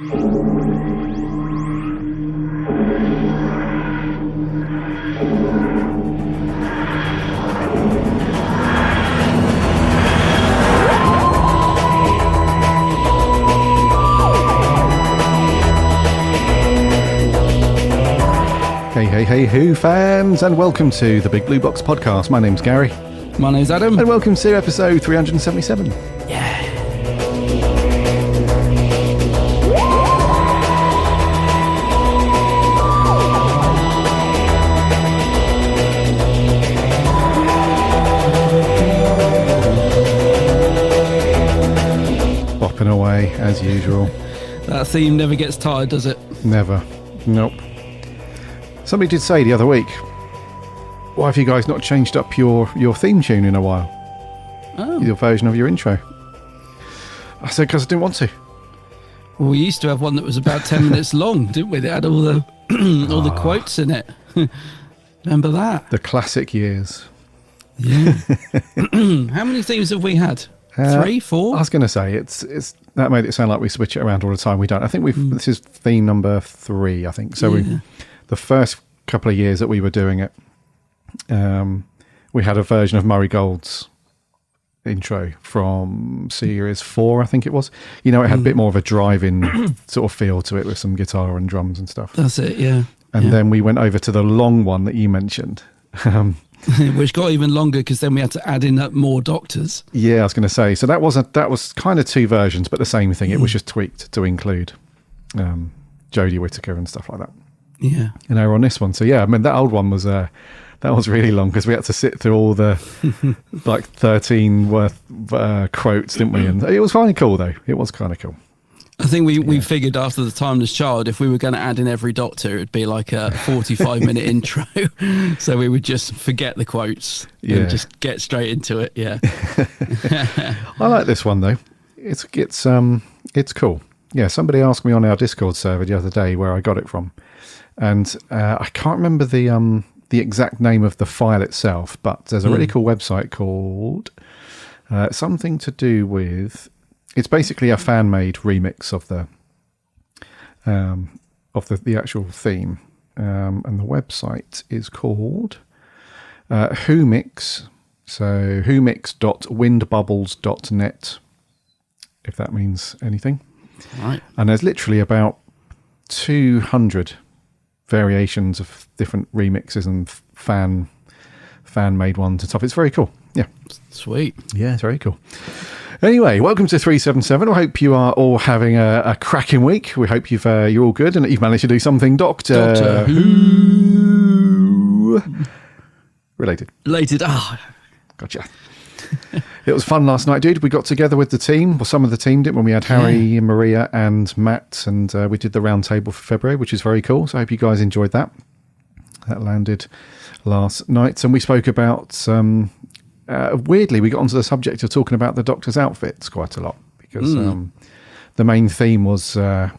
Hey, Who fans, and welcome to the Big Blue Box podcast. My name's Gary. My name's Adam. And welcome to episode 377. Yeah. Bopping away, as usual. That theme never gets tired, does it? Never. Nope. Somebody did say the other week, why have you guys not changed up your theme tune in a while? Oh. Your version of your intro. I said, because I didn't want to. Well, we used to have one that was about 10 minutes long, didn't we? That had all the all the quotes in it. Remember that? The classic years. Yeah. How many themes have we had? 3, 4? I was going to say, it's that made it sound like we switch it around all the time. We don't. I think this is theme number 3, I think. So the first couple of years that we were doing it, we had a version of Murray Gold's intro from series 4, I think it was. You know, it had a bit more of a drive-in sort of feel to it with some guitar and drums and stuff. That's it, yeah. And then we went over to the long one that you mentioned. Which got even longer because then we had to add in more doctors. Yeah, I was going to say. So that was kind of 2 versions, but the same thing. It was just tweaked to include Jodie Whittaker and stuff like that. Yeah. And now we're on this one. So yeah, I mean, that old one was really long because we had to sit through all the like 13 worth quotes, didn't we? And it was kind of cool though. It was kind of cool. I think we figured after The Timeless Child, if we were going to add in every doctor, it'd be like a 45-minute intro. So we would just forget the quotes and just get straight into it. Yeah. I like this one though. It's cool. Yeah. Somebody asked me on our Discord server the other day where I got it from. And I can't remember the exact name of the file itself, but there's a really cool website called something to do with. It's basically a fan-made remix of the actual theme, and the website is called WhoMix. So whomix.windbubbles.net, if that means anything. Right. And there's literally about 200 variations of different remixes and fan-made ones and stuff. It's very cool. Yeah. Sweet. Yeah, it's very cool. Anyway, welcome to 377. I hope you are all having a cracking week. We hope you're all good and that you've managed to do something Doctor Who related. Gotcha. It was fun last night, dude. We got together with the team, or some of the team did, when we had Harry and Maria and Matt, and we did the round table for February, which is very cool. So I hope you guys enjoyed that. That landed last night. And we spoke about, weirdly, we got onto the subject of talking about the Doctor's outfits quite a lot, because the main theme was, the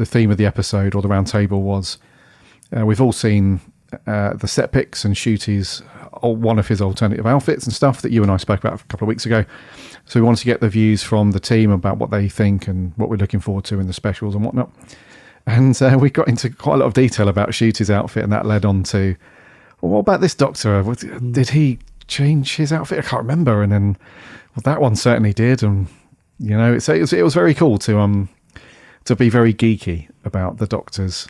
theme of the episode, or the round table was, we've all seen the set pics and Shooty's, one of his alternative outfits and stuff that you and I spoke about a couple of weeks ago. So we wanted to get the views from the team about what they think and what we're looking forward to in the specials and whatnot. And we got into quite a lot of detail about Shooty's outfit, and that led on to, well, what about this Doctor? Did he change his outfit? I can't remember. And then, well, that one certainly did. And, you know, it was very cool to be very geeky about the Doctor's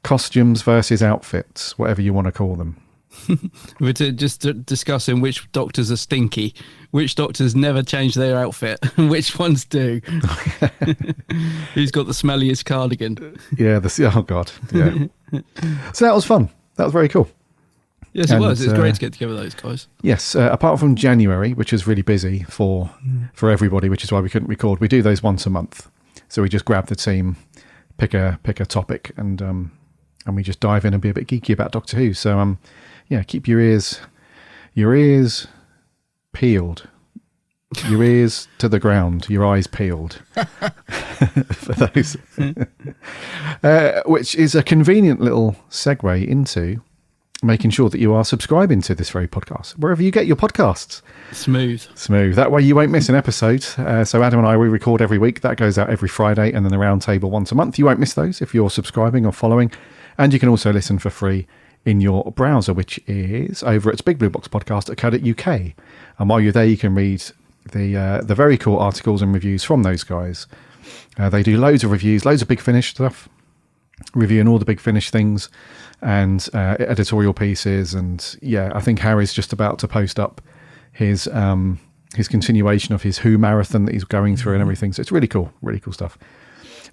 costumes versus outfits, whatever you want to call them. We're just discussing which doctors are stinky, which doctors never change their outfit, and which ones do. Who's got the smelliest cardigan? Yeah, oh God. Yeah. So that was fun. That was very cool. Yes, it was. It's great to get together with those guys. Yes, apart from January, which is really busy for everybody, which is why we couldn't record. We do those once a month. So we just grab the team, pick a topic, and we just dive in and be a bit geeky about Doctor Who. So yeah, keep your ears peeled. Your ears to the ground, your eyes peeled. For those. Which is a convenient little segue into making sure that you are subscribing to this very podcast, wherever you get your podcasts. Smooth. That way you won't miss an episode. So Adam and I, we record every week. That goes out every Friday, and then the roundtable once a month. You won't miss those if you're subscribing or following. And you can also listen for free in your browser, which is over at bigblueboxpodcast.co.uk. And while you're there, you can read the very cool articles and reviews from those guys. They do loads of reviews, loads of Big Finish stuff, reviewing all the Big Finish things and editorial pieces. And yeah, I think Harry's just about to post up his continuation of his Who marathon that he's going through and everything. So it's really cool stuff.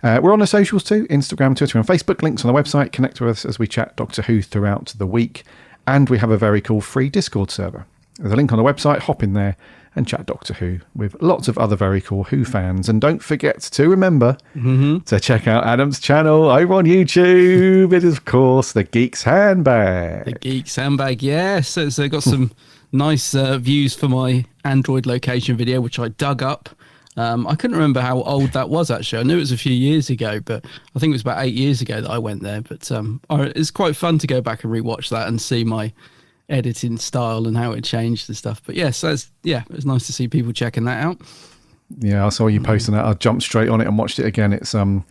We're on the socials too, Instagram, Twitter and Facebook. Links on the website. Connect with us as we chat Doctor Who throughout the week. And we have a very cool free Discord server. There's a link on the website. Hop in there and chat Doctor Who with lots of other very cool Who fans. And don't forget to remember to check out Adam's channel over on YouTube. It is, of course, The Geek's Handbag. The Geek's Handbag, yes. So got some nice views for my Android location video, which I dug up. I couldn't remember how old that was, actually. I knew it was a few years ago, but I think it was about 8 years ago that I went there. But it's quite fun to go back and rewatch that and see my editing style and how it changed and stuff. But yes, it was nice to see people checking that out. Yeah, I saw you posting that. I jumped straight on it and watched it again. It's some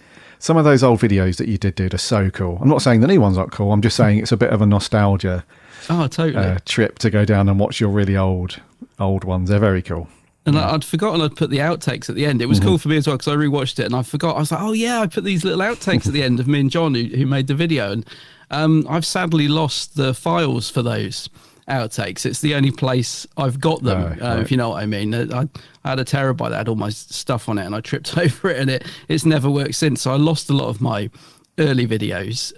of those old videos that you did are so cool. I'm not saying the new ones aren't cool. I'm just saying it's a bit of a nostalgia trip to go down and watch your really old ones. They're very cool. And I'd forgotten I'd put the outtakes at the end. It was cool for me as well because I rewatched it and I forgot. I was like, oh yeah, I put these little outtakes at the end of me and John who made the video. And I've sadly lost the files for those outtakes. It's the only place I've got them, if you know what I mean. I had a terabyte that had all my stuff on it and I tripped over it and it's never worked since. So I lost a lot of my early videos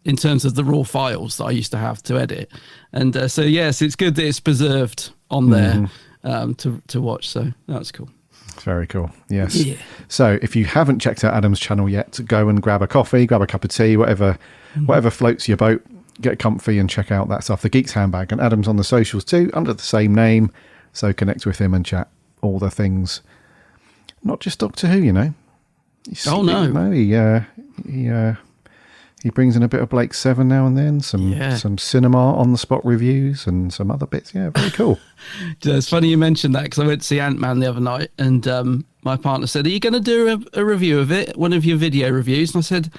in terms of the raw files that I used to have to edit. And so, yes, it's good that it's preserved on there. To watch, so that's cool. Very cool. Yes. Yeah. So if you haven't checked out Adam's channel yet, go and grab a coffee, grab a cup of tea, whatever floats your boat. Get comfy and check out that stuff. The Geek's Handbag, and Adam's on the socials too, under the same name. So connect with him and chat all the things. Not just Doctor Who, you know. He brings in a bit of Blake Seven now and then, some cinema on the spot reviews and some other bits. Yeah, very cool. It's funny you mentioned that because I went to see Ant-Man the other night and my partner said, are you going to do a review of it, one of your video reviews? And I said,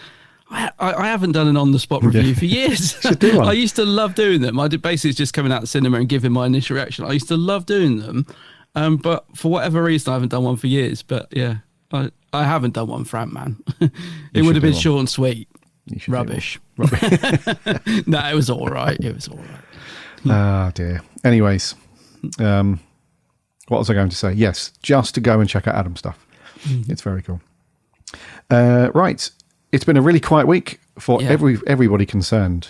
I haven't done an on-the-spot review for years. Should do one. I used to love doing them. I did basically just coming out of the cinema and giving my initial reaction. I used to love doing them, but for whatever reason, I haven't done one for years. But yeah, I haven't done one for Ant-Man. It would have been short and sweet. Rubbish. No, it was all right. Oh dear. Anyways, what was I going to say? Yes, just to go and check out Adam's stuff. It's very cool. Right, it's been a really quiet week for everybody concerned.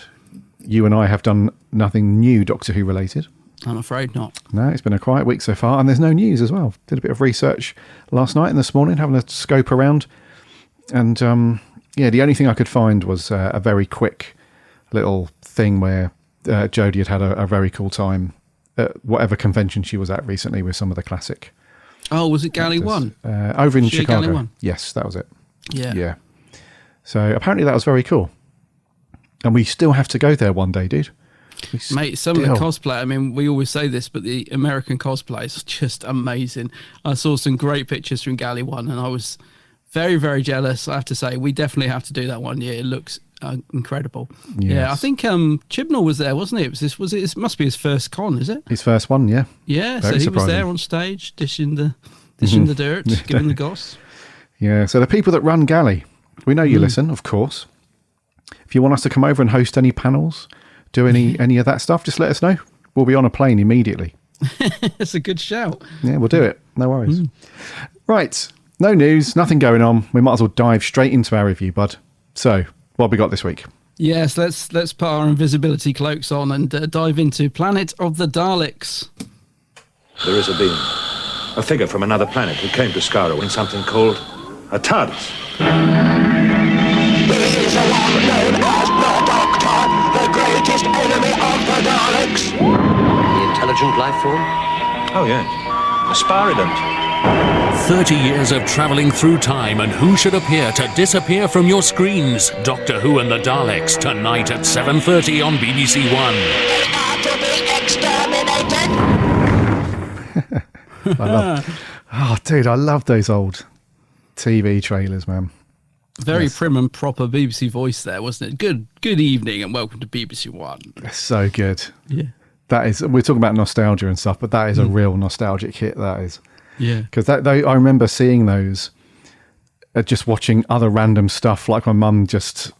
You and I have done nothing new Doctor Who related. I'm afraid not. No, it's been a quiet week so far, and there's no news as well. Did a bit of research last night and this morning, having a scope around, and the only thing I could find was a very quick little thing where Jodie had a very cool time at whatever convention she was at recently with some of the classic. Oh, was it Galley actors. 1? Over in Chicago. Galley 1? Yes, that was it. Yeah. So apparently that was very cool. And we still have to go there one day, dude. Mate, some of the cosplay, I mean, we always say this, but the American cosplay is just amazing. I saw some great pictures from Galley 1 and I was very, very jealous, I have to say. We definitely have to do that one year. It looks incredible. Yes. Yeah, I think Chibnall was there, wasn't it? It must be his first con, is it? His first one, yeah. Yeah, very so he surprising. Was there on stage, dishing the dirt, giving the goss. Yeah, so the people that run Galley, we know you listen, of course. If you want us to come over and host any panels, do any of that stuff, just let us know. We'll be on a plane immediately. That's a good shout. Yeah, we'll do it. No worries. Right. No news, nothing going on. We might as well dive straight into our review, bud. So, what have we got this week? Yes, let's put our invisibility cloaks on and dive into Planet of the Daleks. There is a being, a figure from another planet who came to Skaro in something called a TARDIS. He is the one known as the Doctor, the greatest enemy of the Daleks. The intelligent life form? Oh, yes. A Sparidant. 30 years of travelling through time, and who should appear to disappear from your screens? Doctor Who and the Daleks, tonight at 7:30 on BBC One. They are to be exterminated. Dude, I love those old TV trailers, man. Very prim and proper BBC voice there, wasn't it? Good evening and welcome to BBC One. So good. Yeah. That is, we're talking about nostalgia and stuff, but that is a real nostalgic hit, that is. Yeah. Because I remember seeing those, just watching other random stuff, like my mum just,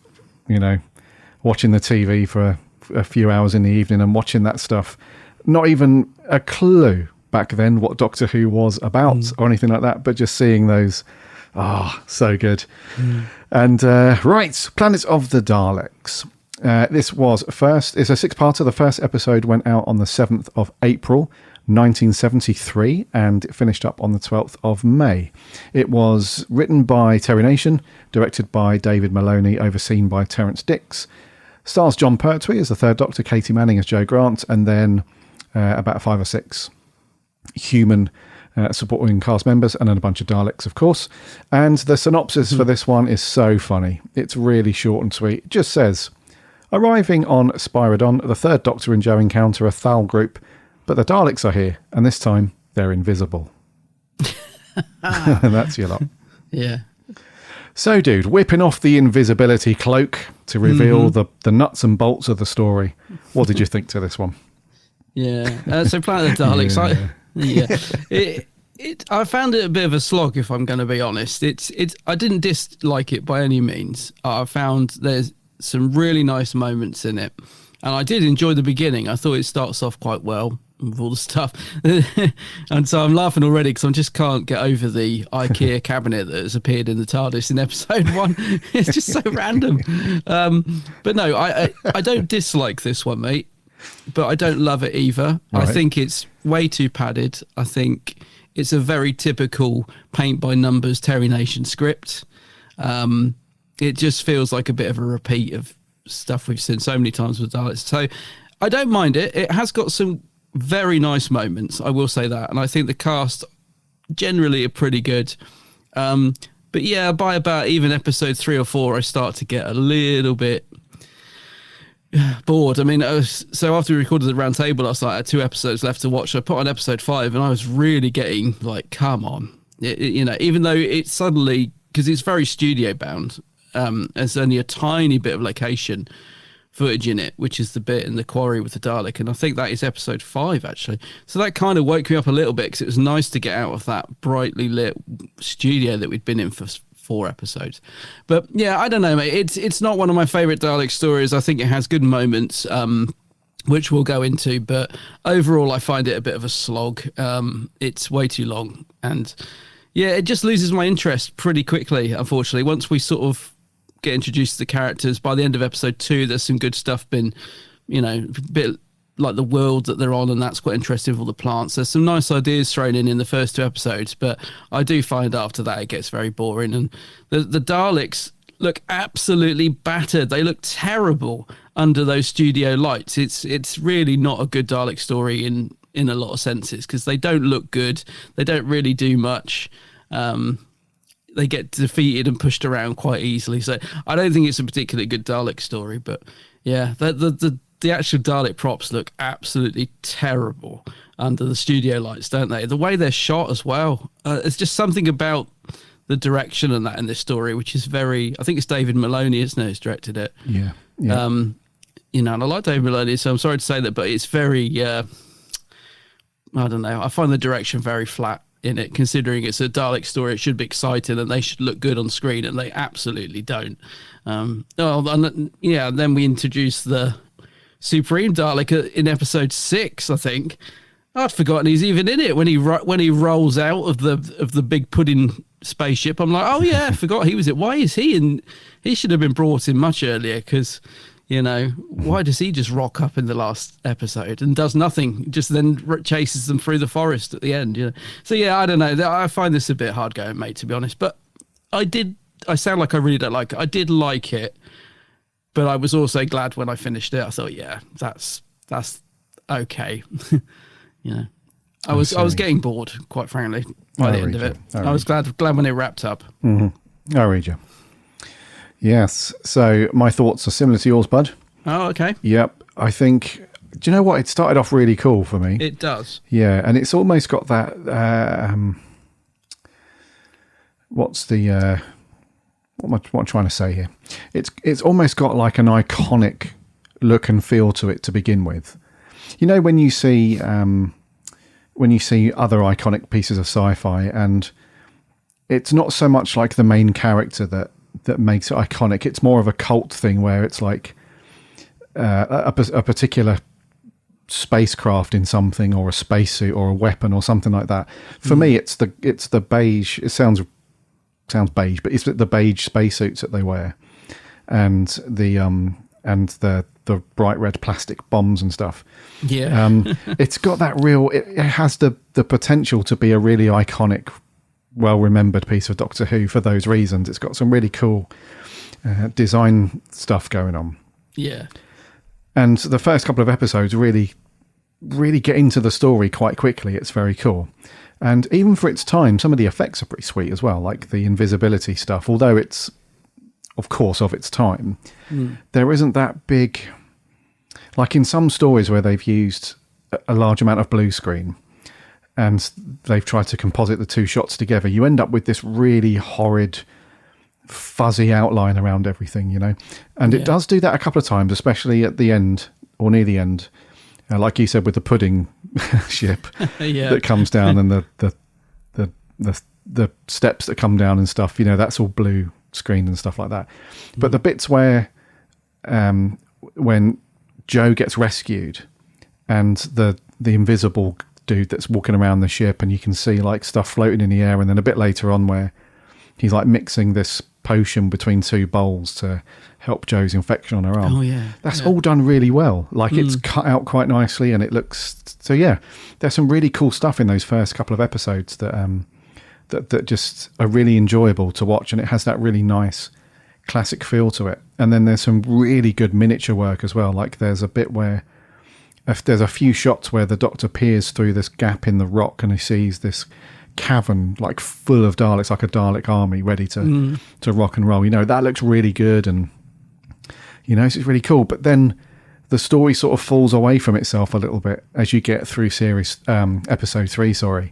watching the TV for a few hours in the evening and watching that stuff. Not even a clue back then what Doctor Who was about or anything like that, but just seeing those, so good. And right, Planet of the Daleks. This was it's a 6-parter. The first episode went out on the 7th of April 1973 and it finished up on the 12th of May. It was written by Terry Nation, directed by David Maloney, overseen by Terence Dix. Stars John Pertwee as the Third Doctor, Katie Manning as Jo Grant, and then about 5 or 6 human supporting cast members, and then a bunch of Daleks, of course. And the synopsis for this one is so funny. It's really short and sweet. It just says, arriving on Spyridon, the Third Doctor and Jo encounter a Thal group, but the Daleks are here, and this time they're invisible. And that's your lot. Yeah. So, dude, whipping off the invisibility cloak to reveal the nuts and bolts of the story. What did you think to this one? Yeah. So Planet of the Daleks, I found it a bit of a slog, if I'm going to be honest. I didn't dislike it by any means. I found there's some really nice moments in it, and I did enjoy the beginning. I thought it starts off quite well with all the stuff, and so I'm laughing already because I just can't get over the IKEA cabinet that has appeared in the TARDIS in episode 1. It's just so random. But no, I don't dislike this one, mate, but I don't love it either. Right. I think it's way too padded. I think it's a very typical paint by numbers Terry Nation script. It just feels like a bit of a repeat of stuff we've seen so many times with Daleks. So I don't mind it. It has got some very nice moments, I will say that. And I think the cast generally are pretty good. But yeah, by about even episode 3 or 4, I start to get a little bit bored. I mean, so after we recorded the round table last night, I had 2 episodes left to watch. I put on episode 5 and I was really getting like, come on. Even though it's suddenly, because it's very studio bound, there's only a tiny bit of location footage in it, which is the bit in the quarry with the Dalek, and I think that is episode 5 actually. So that kind of woke me up a little bit because it was nice to get out of that brightly lit studio that we'd been in for 4 episodes. But yeah, I don't know, mate. It's not one of my favourite Dalek stories. I think it has good moments, which we'll go into, but overall I find it a bit of a slog. It's way too long, and yeah, it just loses my interest pretty quickly, unfortunately. Once we sort of get introduced to the characters, by the end of episode 2, there's some good stuff been, a bit like the world that they're on, and that's quite interesting with all the plants. There's some nice ideas thrown in the first 2 episodes, but I do find after that it gets very boring. And the Daleks look absolutely battered. They look terrible under those studio lights. It's really not a good Dalek story in a lot of senses, because they don't look good. They don't really do much. They get defeated and pushed around quite easily. So I don't think it's a particularly good Dalek story. But yeah, the actual Dalek props look absolutely terrible under the studio lights, don't they? The way they're shot as well. It's just something about the direction and that in this story, which is very, I think it's David Maloney, isn't it, who's directed it? Yeah. And I like David Maloney, so I'm sorry to say that, but it's very, I don't know. I find the direction very flat in it, considering it's a Dalek story. It should be exciting and they should look good on screen, and they absolutely don't. Then we introduce the Supreme Dalek in episode 6, I think. I'd forgotten he's even in it when he rolls out of the big pudding spaceship. I'm like, oh yeah, I forgot he was it. Why is he in? He should have been brought in much earlier, because why does he just rock up in the last episode and does nothing, just then chases them through the forest at the end? So yeah, I don't know. I find this a bit hard going, mate, to be honest. But I sound like I really don't like it. I did like it, but I was also glad when I finished it. I thought, yeah, that's okay. I was getting bored, quite frankly, by the end of it. I was glad when it wrapped up. Mm-hmm. I'll read you. Yes. So my thoughts are similar to yours, Bud. Oh, okay. Yep. I think. Do you know what? It started off really cool for me. It does. Yeah, and it's almost got that. What's the? What am I trying to say here? It's almost got like an iconic look and feel to it to begin with. You know, when you see other iconic pieces of sci-fi, and it's not so much like the main character that makes it iconic. It's more of a cult thing where it's like a particular spacecraft in something, or a spacesuit, or a weapon, or something like that. For me, it's the beige. It sounds beige, but it's the beige spacesuits that they wear, and the bright red plastic bombs and stuff. Yeah. It's got that real. It has the potential to be a really iconic, well remembered piece of Doctor Who for those reasons. It's got some really cool design stuff going on. Yeah. And the first couple of episodes really get into the story quite quickly. It's very cool. And even for its time, some of the effects are pretty sweet as well, like the invisibility stuff. Although it's, of course, of its time, there isn't that big... Like in some stories where they've used a large amount of blue screen and they've tried to composite the two shots together, you end up with this really horrid, fuzzy outline around everything, you know? And it does do that a couple of times, especially at the end, or near the end. Like you said, with the pudding ship that comes down and the steps that come down and stuff, you know, that's all blue screened and stuff like that. But the bits where when Joe gets rescued and the invisible dude that's walking around the ship, and you can see like stuff floating in the air, and then a bit later on where he's like mixing this potion between two bowls to help Joe's infection on her arm. Oh yeah, that's all done really well. Like it's cut out quite nicely, and it looks so. Yeah, there's some really cool stuff in those first couple of episodes that just are really enjoyable to watch, and it has that really nice classic feel to it. And then there's some really good miniature work as well. Like there's a bit where there's a few shots where the Doctor peers through this gap in the rock, and he sees this cavern like full of Daleks, like a Dalek army ready to rock and roll. You know, that looks really good, and you know, it's really cool. But then the story sort of falls away from itself a little bit as you get through series episode 3,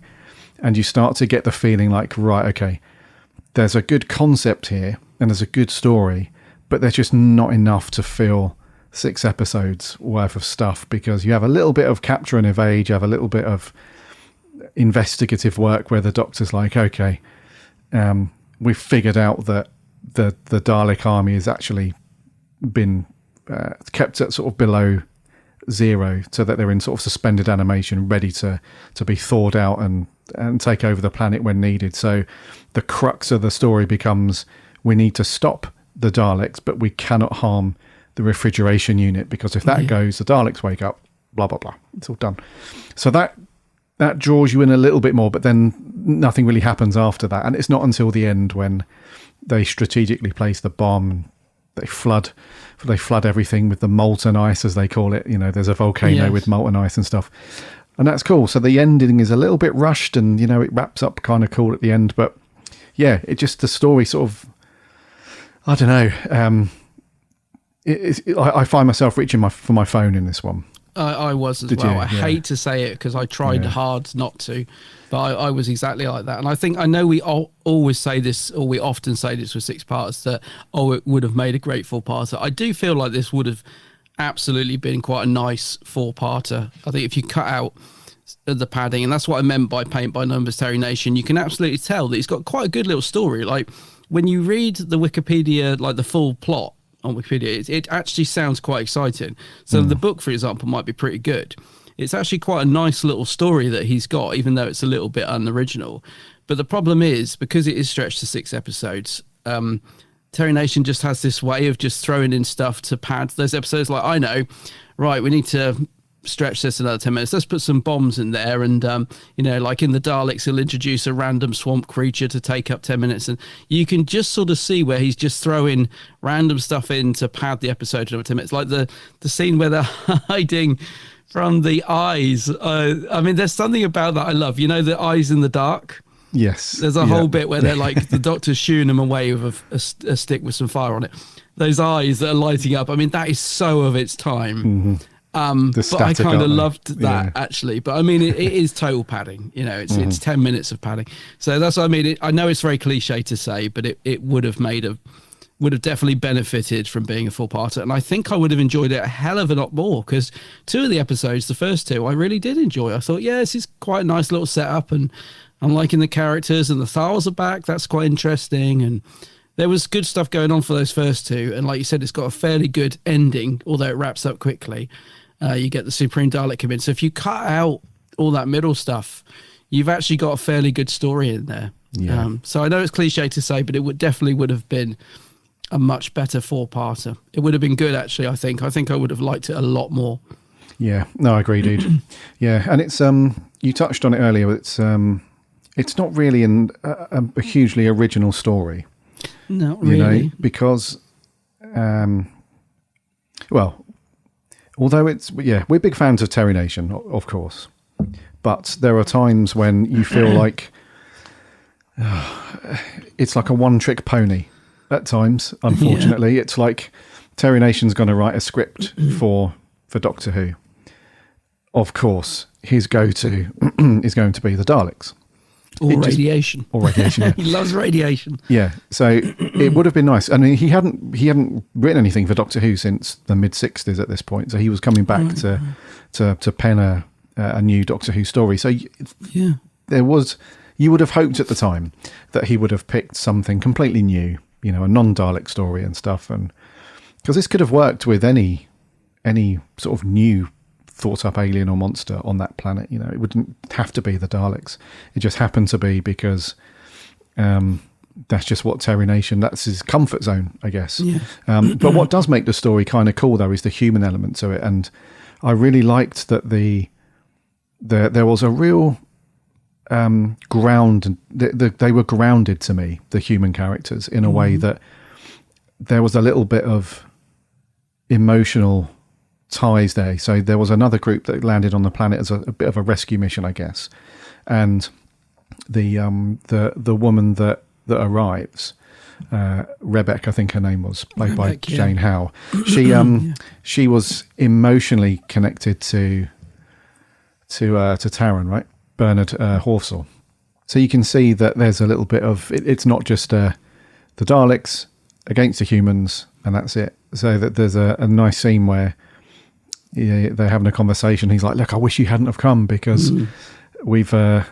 and you start to get the feeling like, right, okay, there's a good concept here and there's a good story, but there's just not enough to fill 6 episodes worth of stuff, because you have a little bit of capture and evade, you have a little bit of investigative work where the Doctor's like, okay, we've figured out that the Dalek army has actually been kept at sort of below 0, so that they're in sort of suspended animation, ready to be thawed out and take over the planet when needed. So the crux of the story becomes, we need to stop the Daleks, but we cannot harm the refrigeration unit, because if that goes, the Daleks wake up, blah, blah, blah. It's all done. So that draws you in a little bit more, but then nothing really happens after that. And it's not until the end when they strategically place the bomb and they flood everything with the molten ice, as they call it. You know, there's a volcano with molten ice and stuff. And that's cool. So the ending is a little bit rushed, and, you know, it wraps up kind of cool at the end. But yeah, it just, the story sort of, I don't know. I find myself reaching for my phone in this one. I was as well. I hate to say it because I tried hard not to, but I was exactly like that. And I know we always say this, or we often say this with 6 parts, that, it would have made a great 4-parter. I do feel like this would have absolutely been quite a nice 4-parter. I think if you cut out the padding, and that's what I meant by Paint by Numbers Terry Nation, you can absolutely tell that it's got quite a good little story. Like when you read the Wikipedia, like the full plot on Wikipedia, it actually sounds quite exciting. So the book, for example, might be pretty good. It's actually quite a nice little story that he's got, even though it's a little bit unoriginal. But the problem is, because it is stretched to 6 episodes, Terry Nation just has this way of just throwing in stuff to pad those episodes. Like, I know, right, we need to stretch this another 10 minutes. Let's put some bombs in there. And, you know, like in the Daleks, he'll introduce a random swamp creature to take up 10 minutes. And you can just sort of see where he's just throwing random stuff in to pad the episode another 10 minutes. Like the scene where they're hiding from the eyes. I mean, there's something about that I love. You know, the eyes in the dark. Yes. There's a whole bit where they're like the doctor's shooing them away with a stick with some fire on it. Those eyes that are lighting up. I mean, that is so of its time. But I kind of loved that actually. But I mean, it is total padding. You know, it's 10 minutes of padding. So that's what I mean. I know it's very cliche to say, but it would have definitely benefited from being a full-parter. And I think I would have enjoyed it a hell of a lot more, because 2 of the episodes, the first 2, I really did enjoy. I thought, yeah, this is quite a nice little setup, and I'm liking the characters, and the Thals are back. That's quite interesting. And there was good stuff going on for those first 2. And like you said, it's got a fairly good ending, although it wraps up quickly. You get the Supreme Dalek come in. So if you cut out all that middle stuff, you've actually got a fairly good story in there. Yeah. So I know it's cliche to say, but it definitely would have been a much better 4-parter. It would have been good, actually, I think. I think I would have liked it a lot more. Yeah, no, I agree, dude. Yeah, and it's you touched on it earlier. It's not really a hugely original story. Not really, you know, because well, although we're big fans of Terry Nation, of course, but there are times when you feel like it's like a one-trick pony. At times, unfortunately, it's like Terry Nation's going to write a script for Doctor Who. Of course, his go-to is going to be the Daleks. Or radiation. Yeah. He loves radiation. Yeah, so it would have been nice. I mean, he hadn't written anything for Doctor Who since the mid-60s at this point, so he was coming back to pen a new Doctor Who story. So there was, you would have hoped at the time that he would have picked something completely new, you know, a non-Dalek story and stuff, and because this could have worked with any sort of new thought-up alien or monster on that planet. You know, it wouldn't have to be the Daleks. It just happened to be because that's just what Terry Nation, that's his comfort zone, I guess. Yeah. But what does make the story kind of cool, though, is the human element to it, and I really liked that there was a real they were grounded to me, the human characters, in a way that there was a little bit of emotional ties there. So there was another group that landed on the planet as a bit of a rescue mission, I guess, and the woman that arrives, Rebecca, I think her name was, played by Jane Howe. She was emotionally connected to Taron, right? Bernard Horsell. So you can see that there's a little bit of it's not just the Daleks against the humans and that's it. So that there's a nice scene where they're having a conversation. He's like, "Look, I wish you hadn't have come because we've you're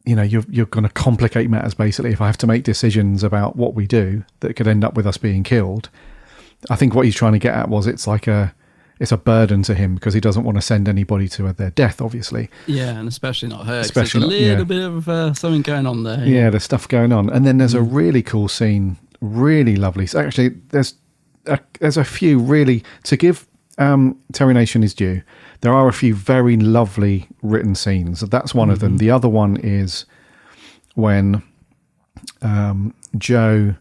going to complicate matters. Basically, if I have to make decisions about what we do that could end up with us being killed." I think what he's trying to get at was it's a burden to him because he doesn't want to send anybody to their death, obviously. Yeah, and especially not her. Especially there's a little bit of something going on there. Yeah, there's stuff going on. And then there's a really cool scene, really lovely. So actually, there's a few really, to give Terry Nation his due, there are a few very lovely written scenes. That's one of them. The other one is when Jo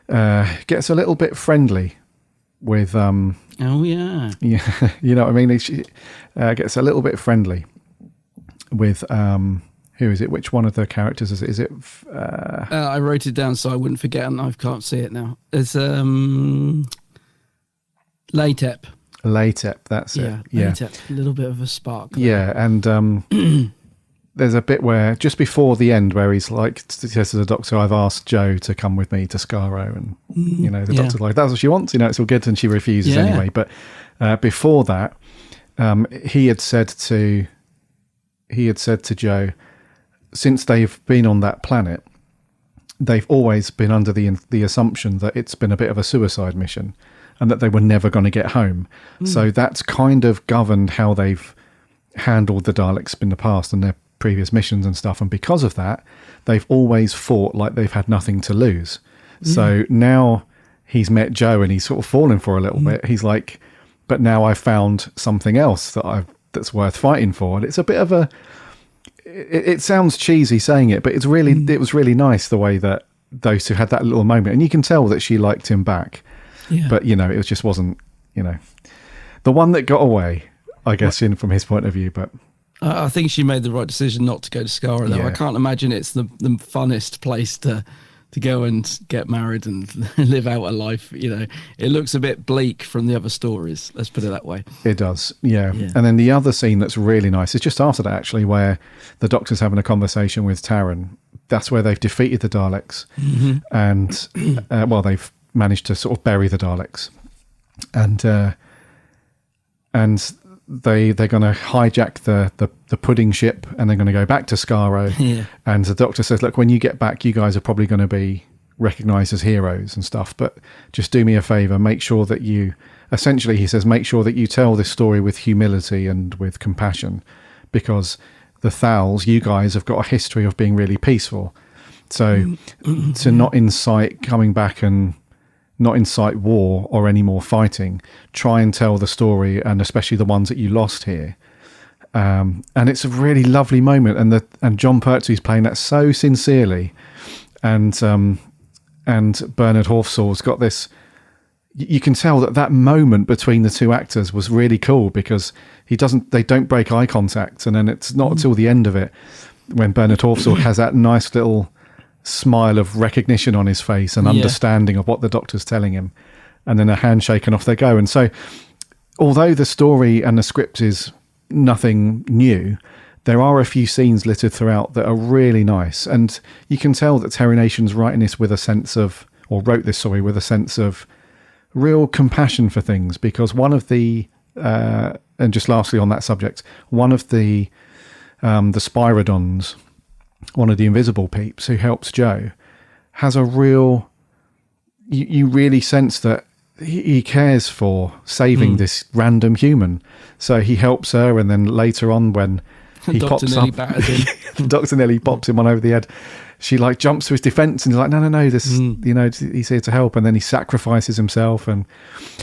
gets a little bit friendly with yeah, you know what I mean. She gets a little bit friendly with who is it? Which one of the characters is it? Is it? I wrote it down so I wouldn't forget, and I can't see it now. It's Latep. Latep, that's it. Yeah, Latep. A little bit of a spark there. Yeah, and there's a bit where just before the end where he's like says to the doctor, "I've asked Jo to come with me to Skaro," and you know the doctor's like, "That's what she wants," you know, it's all good, and she refuses anyway. But before that, he had said to Jo, since they've been on that planet, they've always been under the assumption that it's been a bit of a suicide mission and that they were never going to get home. So that's kind of governed how they've handled the Daleks in the past and their previous missions and stuff. And because of that, they've always fought like they've had nothing to lose. So now he's met Jo and he's sort of fallen for a little bit. He's like, but now I've found something else that's worth fighting for. And it's a bit of a, it sounds cheesy saying it, but it's really, it was really nice the way that those two had that little moment. And you can tell that she liked him back. Yeah. But, you know, it just wasn't, you know. The one that got away, I guess, in from his point of view. But I think she made the right decision not to go to Skara, though. Yeah. I can't imagine it's the funnest place to go and get married and live out a life. You know, it looks a bit bleak from the other stories. Let's put it that way. it does, yeah. And then the other scene that's really nice is just after that, actually, where the Doctor's having a conversation with Taran. That's where they've defeated the Daleks, and well, they've managed to sort of bury the Daleks, and they're going to hijack the pudding ship, and they're going to go back to Skaro. Yeah. And the Doctor says, look, when you get back, you guys are probably going to be recognised as heroes and stuff, but just do me a favour, make sure that you, essentially he says, make sure that you tell this story with humility and with compassion, because the Thals, you guys have got a history of being really peaceful. So to not incite coming back and not incite war or any more fighting, try and tell the story, and especially the ones that you lost here. And it's a really lovely moment, and John Pertwee's playing that so sincerely, and Bernard Horsfall's got this. You can tell that moment between the two actors was really cool, because they don't break eye contact, and then it's not until the end of it when Bernard Horsfall has that nice little smile of recognition on his face and understanding of what the Doctor's telling him, and then a handshake and off they go. And so, although the story and the script is nothing new, there are a few scenes littered throughout that are really nice, and you can tell that Terry Nation's writing this with a sense of, or wrote this, sorry, with a sense of real compassion for things, because one of the and just lastly on that subject, one of the Spyrodons, one of the invisible peeps who helps Joe, has a real, you really sense that he cares for saving this random human. So he helps her, and then later on when he pops up, the Doctor nearly pops him one over the head, she like jumps to his defense and he's like, no, this is, you know, he's here to help. And then he sacrifices himself. And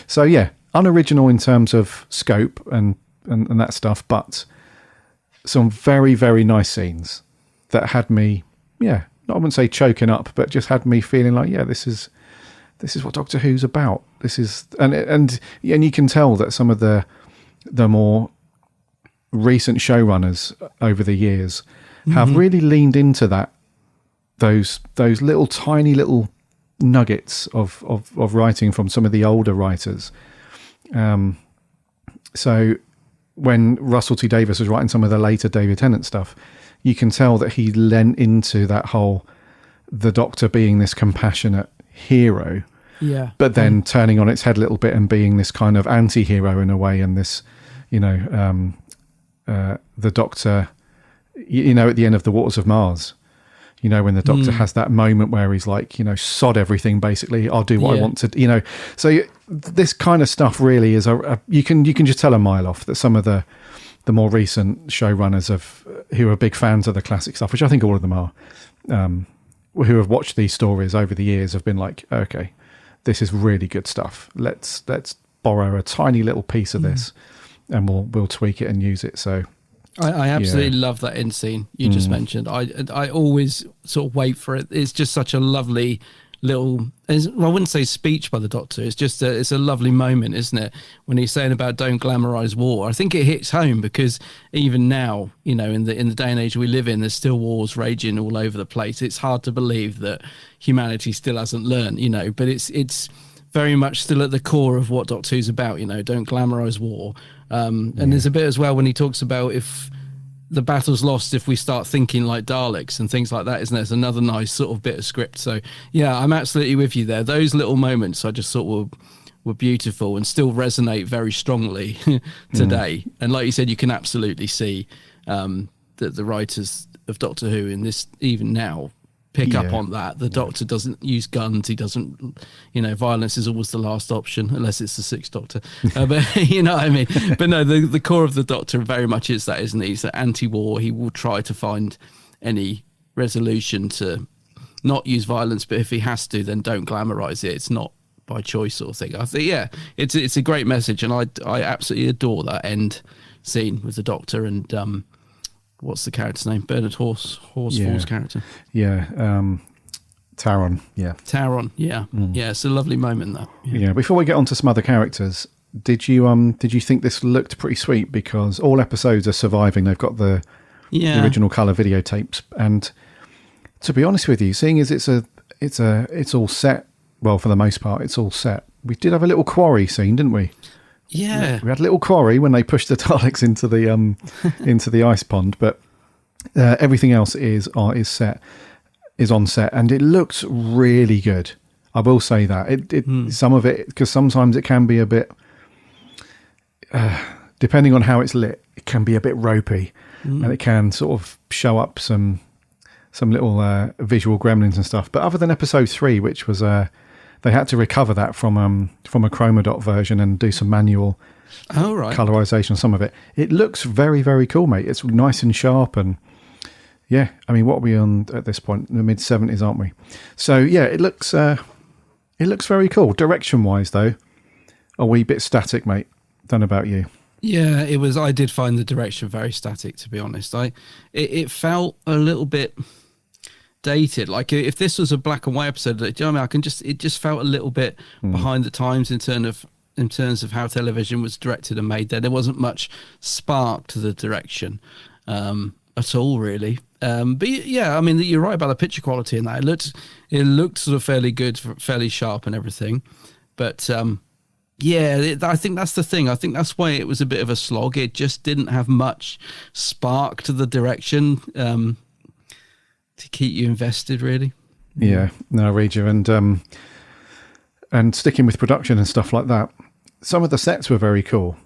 so, yeah, unoriginal in terms of scope and that stuff, but some very, very nice scenes that had me, I wouldn't say choking up, but just had me feeling like, this is what Doctor Who's about. This is, and you can tell that some of the more recent showrunners over the years have really leaned into those little tiny little nuggets of writing from some of the older writers. So when Russell T Davies was writing some of the later David Tennant stuff, you can tell that he lent into that whole, the Doctor being this compassionate hero, but then turning on its head a little bit and being this kind of anti-hero in a way, and this, the Doctor, at the end of The Waters of Mars, when the Doctor has that moment where he's like, sod everything, basically, I'll do what I want to, so this kind of stuff really is you can just tell a mile off that some of the more recent showrunners who are big fans of the classic stuff, which I think all of them are, who have watched these stories over the years, have been like, okay, this is really good stuff. Let's borrow a tiny little piece of this, and we'll tweak it and use it. So I absolutely love that end scene you just mentioned. I always sort of wait for it. It's just such a lovely little, I wouldn't say speech by the Doctor. It's just it's a lovely moment, isn't it? When he's saying about don't glamorize war. I think it hits home because even now, in the day and age we live in, there's still wars raging all over the place. It's hard to believe that humanity still hasn't learned, but it's very much still at the core of what Doctor Who's about, don't glamorize war. And there's a bit as well when he talks about if the battle's lost if we start thinking like Daleks and things like that, isn't there? It's another nice sort of bit of script. So yeah, I'm absolutely with you there. Those little moments I just thought were beautiful and still resonate very strongly today. And like you said, you can absolutely see that the writers of Doctor Who in this, even now, pick up on that. The Doctor doesn't use guns. He doesn't, violence is always the last option, unless it's the Sixth Doctor. But you know what I mean? But no, the core of the Doctor very much is that, isn't he? He's anti-war. He will try to find any resolution to not use violence, but if he has to, then don't glamorize it. It's not by choice sort of thing. I think, it's a great message, and I absolutely adore that end scene with the Doctor and, what's the character's name? Bernard Horsfall's character. Yeah. Taron. Yeah. Taron. Yeah. Yeah. It's a lovely moment, that. Yeah. Before we get on to some other characters, did you think this looked pretty sweet? Because all episodes are surviving. They've got the original colour videotapes, and to be honest with you, seeing as it's all set. Well, for the most part, it's all set. We did have a little quarry scene, didn't we? Yeah, we had a little quarry when they pushed the Daleks into the ice pond, but everything else is on set, and it looks really good. I will say that some of it, because sometimes it can be a bit, depending on how it's lit, it can be a bit ropey, and it can sort of show up some little visual gremlins and stuff. But other than episode 3, which was they had to recover that from a chroma dot version and do some manual colorization on some of it. It looks very, very cool, mate. It's nice and sharp, and yeah, I mean, what are we on at this point? In the mid 70s, aren't we? So yeah, it looks very cool. Direction wise, though, a wee bit static, mate. Don't know about you. Yeah, it was. I did find the direction very static, to be honest. It felt a little bit dated. Like if this was a black and white episode, do you know what I mean? It just felt a little bit behind the times in terms of how television was directed and made. There wasn't much spark to the direction at all, really. But yeah, I mean, you're right about the picture quality in that. It looked sort of fairly good, fairly sharp and everything. But yeah, I think that's the thing. I think that's why it was a bit of a slog. It just didn't have much spark to the direction to keep you invested, really. Yeah, no, I read you. And sticking with production and stuff like that, some of the sets were very cool.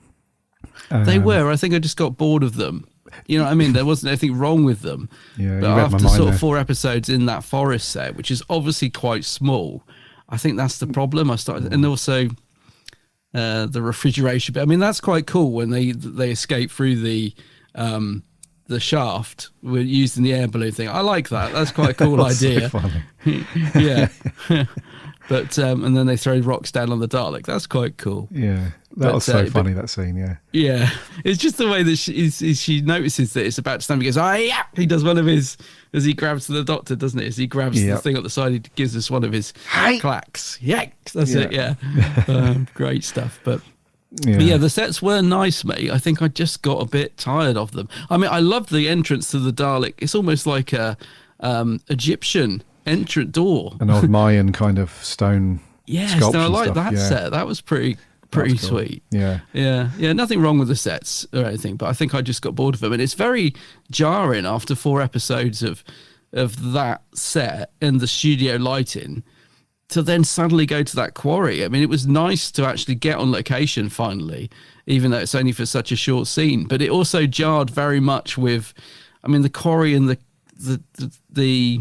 They were. I think I just got bored of them. You know what I mean? There wasn't anything wrong with them. Yeah, but after sort of 4 episodes in that forest set, which is obviously quite small, I think that's the problem. And also the refrigeration bit. I mean, that's quite cool when they escape through the shaft with using the air balloon thing. I like that. That's quite a cool idea. So funny. Yeah. But and then they throw rocks down on the Dalek. That's quite cool. Yeah, that was so funny, that scene. Yeah, it's just the way that she notices that it's about to snap. He goes, "Oh yeah!" He does one of his as he grabs the Doctor, doesn't it? As he grabs the thing at the side, he gives us one of his clacks. Yeah, that's it. Yeah, great stuff. But yeah, the sets were nice, mate. I think I just got a bit tired of them. I mean, I loved the entrance to the Dalek. It's almost like a Egyptian entrance door, an old Mayan kind of stone. Yes, no, I like that set. That was pretty cool. Sweet. Yeah. Nothing wrong with the sets or anything, but I think I just got bored of them, and it's very jarring after 4 episodes of that set and the studio lighting to then suddenly go to that quarry. I mean, it was nice to actually get on location finally, even though it's only for such a short scene. But it also jarred very much with, I mean, the quarry and the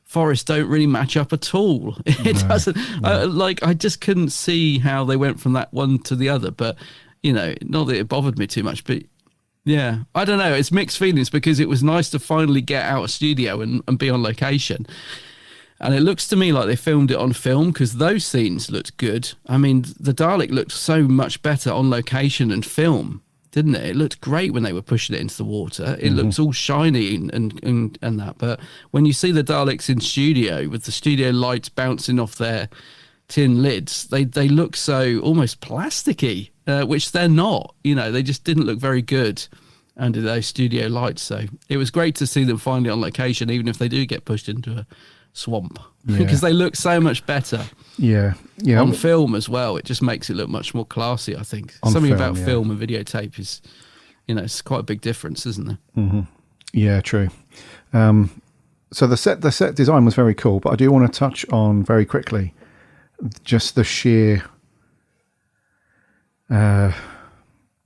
forest don't really match up at all. It doesn't. I just couldn't see how they went from that one to the other. But not that it bothered me too much. But yeah, I don't know. It's mixed feelings because it was nice to finally get out of studio and be on location. And it looks to me like they filmed it on film because those scenes looked good. I mean, the Dalek looked so much better on location and film, didn't it? It looked great when they were pushing it into the water. It looks all shiny and that. But when you see the Daleks in studio with the studio lights bouncing off their tin lids, they look so almost plasticky, which they're not. They just didn't look very good under those studio lights. So it was great to see them finally on location, even if they do get pushed into a swamp, because they look so much better. Yeah. On film as well, it just makes it look much more classy. I think something about film and videotape is, it's quite a big difference, isn't there? Mm-hmm. Yeah, true. So the set design was very cool, but I do want to touch on very quickly just the sheer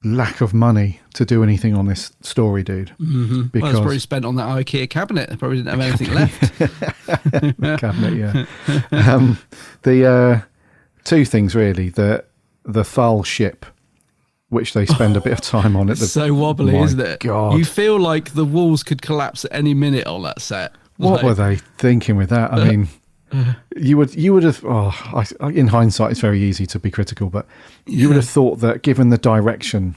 lack of money to do anything on this story, dude. Mm-hmm. Because it's probably spent on that IKEA cabinet. They probably didn't have anything left. Cabinet, yeah. The two things really: the Thal ship, which they spend a bit of time on. It's so wobbly, isn't it? God, you feel like the walls could collapse at any minute on that set. What were they thinking with that? I mean. You would have. In hindsight, it's very easy to be critical, but you would have thought that, given the direction,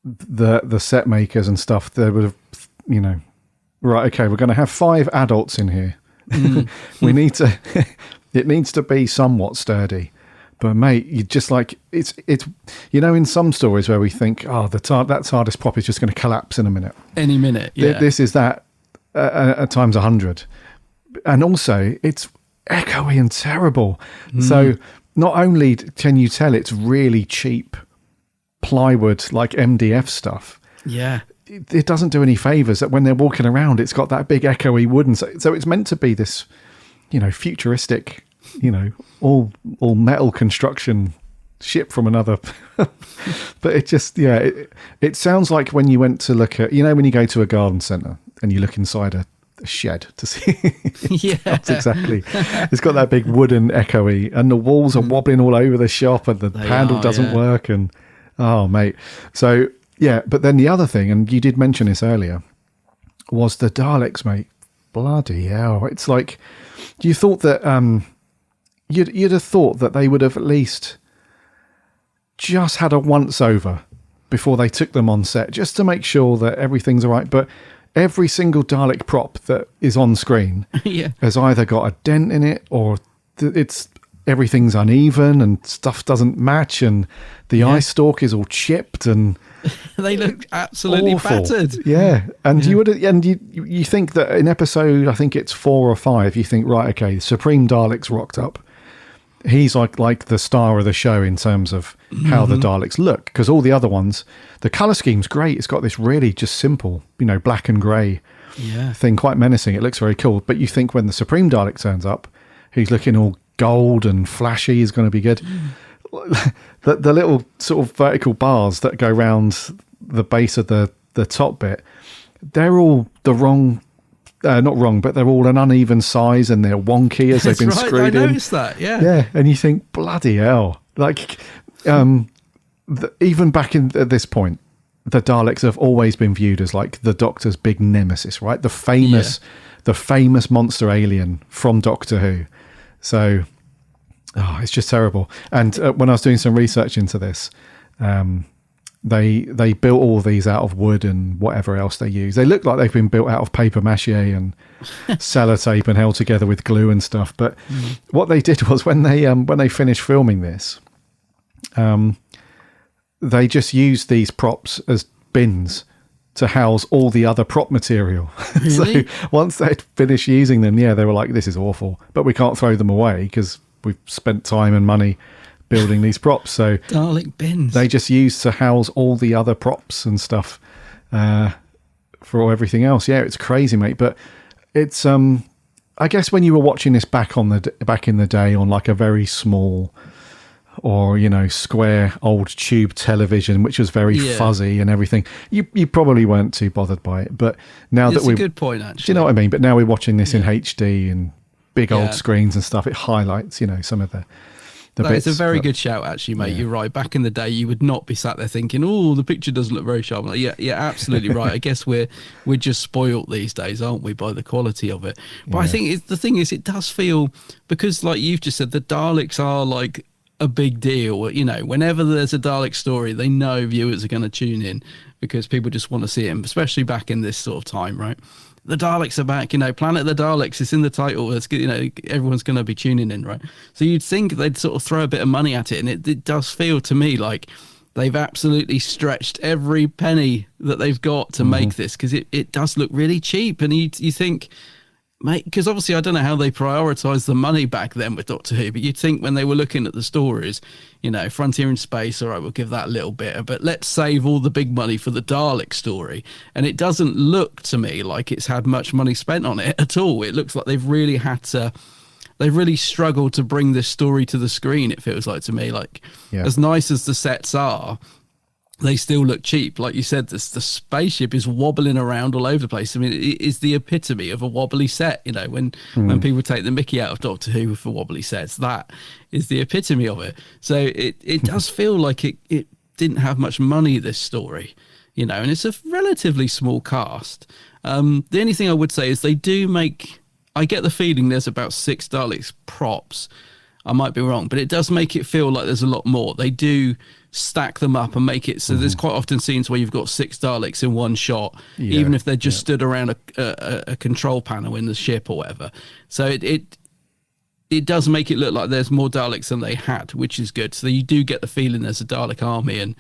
the set makers and stuff, they would have, right? Okay, we're going to have 5 adults in here. We need to. It needs to be somewhat sturdy, But mate, you just like it's in some stories where we think, oh, that TARDIS prop is just going to collapse in a minute, any minute. Yeah, this is that at times 100, and also it's echoey and terrible. So not only can you tell it's really cheap plywood like MDF stuff, it doesn't do any favors that when they're walking around, it's got that big echoey wooden. So it's meant to be this, futuristic. All metal construction ship from another. But it just, it sounds like when you went to look at, when you go to a garden centre and you look inside a shed to see. That's exactly. It's got that big wooden echoey, and the walls are wobbling all over the shop, and the handle doesn't work. And oh, mate. So, but then the other thing, and you did mention this earlier, was the Daleks, mate. Bloody hell. It's like, you thought that, You'd have thought that they would have at least just had a once over before they took them on set, just to make sure that everything's all right. But every single Dalek prop that is on screen has either got a dent in it, or everything's uneven and stuff doesn't match, and the eye stalk is all chipped, and they look absolutely awful. battered. And you think that in episode, I think it's 4 or 5, you think, right, okay, Supreme Daleks rocked up. He's like the star of the show in terms of how the Daleks look, because all the other ones, the colour scheme's great. It's got this really just simple, black and grey thing, quite menacing. It looks very cool. But you think when the Supreme Dalek turns up, he's looking all gold and flashy, is going to be good. The little sort of vertical bars that go round the base of the top bit, they're all the wrong... not wrong, but they're all an uneven size, and they're wonky as they've been screwed in. I noticed that, Yeah, and you think, bloody hell. Like, even back at this point, the Daleks have always been viewed as like the Doctor's big nemesis, right? The famous monster alien from Doctor Who. So, it's just terrible. And when I was doing some research into this, They built all these out of wood and whatever else they use. They look like they've been built out of paper mache and sellotape and held together with glue and stuff. But what they did was when they finished filming this, they just used these props as bins to house all the other prop material. Really? So once they'd finished using them, they were like, this is awful, but we can't throw them away because we've spent time and money building these props. So Dalek bins. They just used to house all the other props and stuff for everything else. Yeah, it's crazy, mate. But it's I guess when you were watching this back in the day on like a very small or square old tube television, which was very fuzzy and everything, you probably weren't too bothered by it. But now it's a good point, actually. Do you know what I mean? But now we're watching this in HD and big old screens and stuff. It highlights some of the it's a very good shout, actually, mate. You're right. Back in the day, you would not be sat there thinking, "Oh, the picture doesn't look very sharp." Like, yeah, absolutely right. I guess we're just spoilt these days, aren't we, by the quality of it? But I think the thing is, it does feel, because, like you've just said, the Daleks are like a big deal. Whenever there's a Dalek story, they know viewers are going to tune in because people just want to see him, especially back in this sort of time, right? The Daleks are back, Planet of the Daleks is in the title. It's, everyone's going to be tuning in, right? So you'd think they'd sort of throw a bit of money at it, and it does feel to me like they've absolutely stretched every penny that they've got to make this, because it does look really cheap. And you think, mate, because obviously I don't know how they prioritised the money back then with Doctor Who, but you'd think when they were looking at the stories, Frontier in Space, all right, we'll give that a little bit, but let's save all the big money for the Dalek story. And it doesn't look to me like it's had much money spent on it at all. It looks like they've really struggled to bring this story to the screen, it feels like to me. Like, as nice as the sets are, they still look cheap. Like you said, the spaceship is wobbling around all over the place. I mean, it is the epitome of a wobbly set. When people take the mickey out of Doctor Who for wobbly sets, that is the epitome of it. So it does feel like it didn't have much money, this story, and it's a relatively small cast. The only thing I would say is they do make, I get the feeling there's about 6 Daleks props. I might be wrong, but it does make it feel like there's a lot more. They do stack them up and make it so there's quite often scenes where you've got 6 Daleks in one shot, even if they're just stood around a control panel in the ship or whatever. So it does make it look like there's more Daleks than they had, which is good. So you do get the feeling there's a Dalek army. And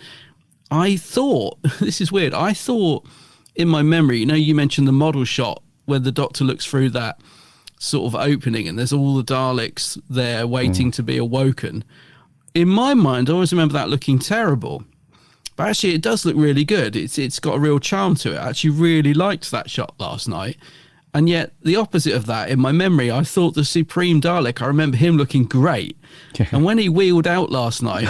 I thought, this is weird, I thought in my memory, you mentioned the model shot where the Doctor looks through that sort of opening and there's all the Daleks there waiting to be awoken. In my mind, I always remember that looking terrible. But actually, it does look really good. It's got a real charm to it. I actually really liked that shot last night. And yet, the opposite of that, in my memory, I thought the Supreme Dalek, I remember him looking great. Yeah. And when he wheeled out last night,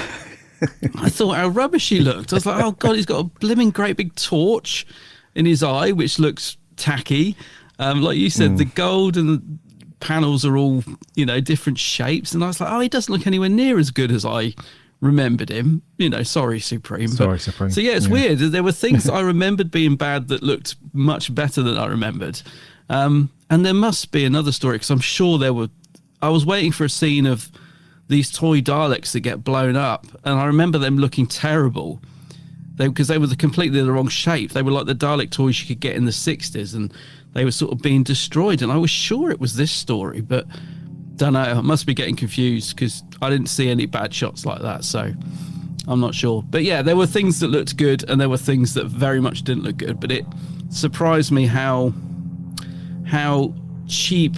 I thought how rubbish he looked. I was like, oh, God, he's got a blimmin' great big torch in his eye, which looks tacky. Like you said, the gold and the panels are all, different shapes. And I was like, oh, he doesn't look anywhere near as good as I remembered him. Sorry, Supreme. Supreme. So, yeah, it's weird. There were things that I remembered being bad that looked much better than I remembered. And there must be another story, because I'm sure I was waiting for a scene of these toy Daleks that get blown up, and I remember them looking terrible because they were completely the wrong shape. They were like the Dalek toys you could get in the 60s, and they were sort of being destroyed, and I was sure it was this story, but don't know. I must be getting confused because I didn't see any bad shots like that, so I'm not sure. But yeah, there were things that looked good, and there were things that very much didn't look good, but it surprised me how cheap,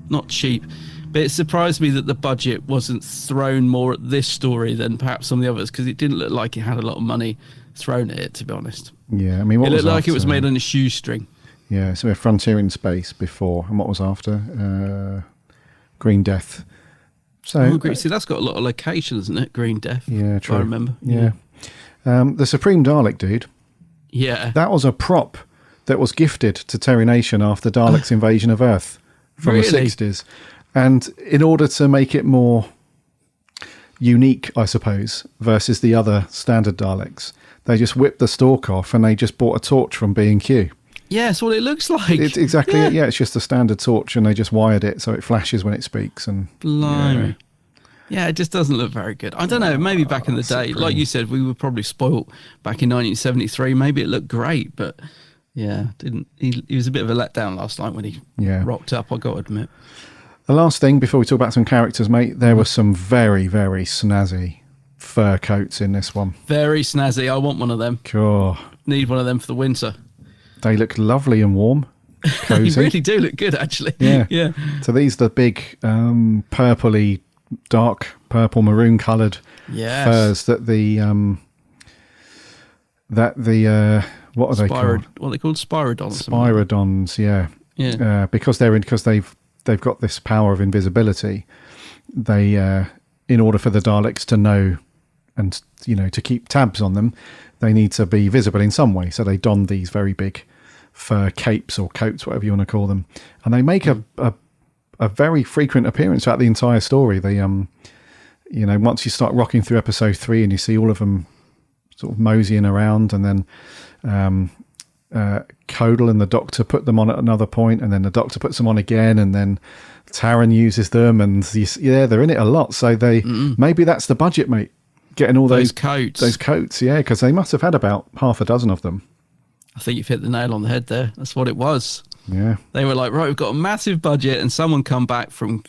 not cheap, but it surprised me that the budget wasn't thrown more at this story than perhaps some of the others, because it didn't look like it had a lot of money thrown at it, to be honest. Yeah, I mean, it looked like it was made on a shoestring. Yeah, so we had Frontier in Space before, and what was after? Green Death. So, see, that's got a lot of locations, isn't it? Green Death. Yeah, true. I remember. Yeah. The Supreme Dalek, dude. Yeah. That was a prop that was gifted to Terry Nation after Dalek's invasion of Earth from the 60s. And in order to make it more unique, I suppose, versus the other standard Daleks, they just whipped the stalk off and they just bought a torch from B&Q. Yeah, that's what it looks like. It's exactly it. Yeah, it's just a standard torch and they just wired it so it flashes when it speaks. And blimey. Yeah, it just doesn't look very good. I don't know, maybe back in the day, Supreme. like you said, we were probably spoilt back in 1973. Maybe it looked great, but yeah, didn't. He was a bit of a letdown last night when he rocked up, I got to admit. The last thing before we talk about some characters, mate, there were some very, very snazzy fur coats in this one. Very snazzy. I want one of them. Cool. Need one of them for the winter. They look lovely and warm. Cozy. They really do look good, actually. Yeah. Yeah. So these are the big purpley, dark purple maroon coloured furs that what are they called? What are they called? Spyridons. Spyridons, yeah. Yeah. Because they've got this power of invisibility. They, in order for the Daleks to know and to keep tabs on them, they need to be visible in some way. So they don these very big fur capes or coats, whatever you want to call them, and they make a very frequent appearance throughout the entire story. They once you start rocking through episode 3 and you see all of them sort of moseying around, and then Codal and the Doctor put them on at another point, and then the Doctor puts them on again, and then Taran uses them, and they're in it a lot. So maybe that's the budget, mate, getting all those coats. Those coats, yeah, because they must have had about half a dozen of them. I think you've hit the nail on the head there. That's what it was. Yeah, they were like, right, we've got a massive budget, and someone come back from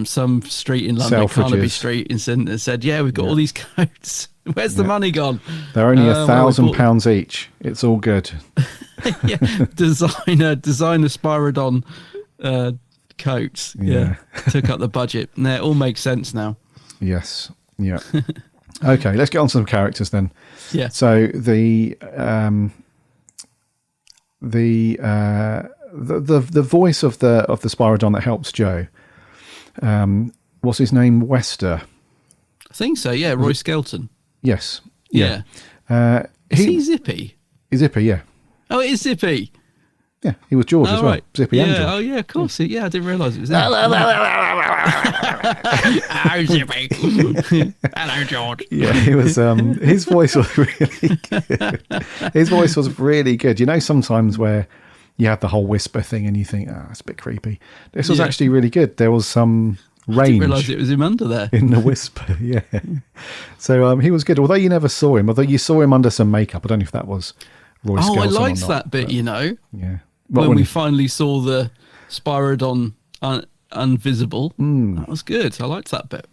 some street in London, Carnaby Street, and said, yeah, we've got all these coats. Where's the money gone? They're only £1,000 each. It's all good. Yeah, designer Spyridon coats. Yeah, took up the budget. It all makes sense now. Yes. Yeah. Okay, let's get on to some characters then. Yeah. So the voice of the Spyridon that helps Joe, what's his name? Wester. I think so. Yeah, Roy Skelton. Yes. Yeah. Is he Zippy? He's Zippy, yeah. Oh, it is Zippy. Yeah, he was George as well. Right. Zippy and George. Oh, yeah, of course. Yeah, I didn't realise it was him. Hello, Zippy. Hello, George. Yeah, he was. His voice was really good. His voice was really good. Sometimes where you have the whole whisper thing and you think, it's a bit creepy. This was actually really good. There was some range. I didn't realise it was him under there. In the whisper, yeah. So he was good. Although you never saw him, although you saw him under some makeup. I don't know if that was Roy Skelton. I liked that bit, Yeah. when we finally saw the Spyridon invisible. That was good. I liked that bit.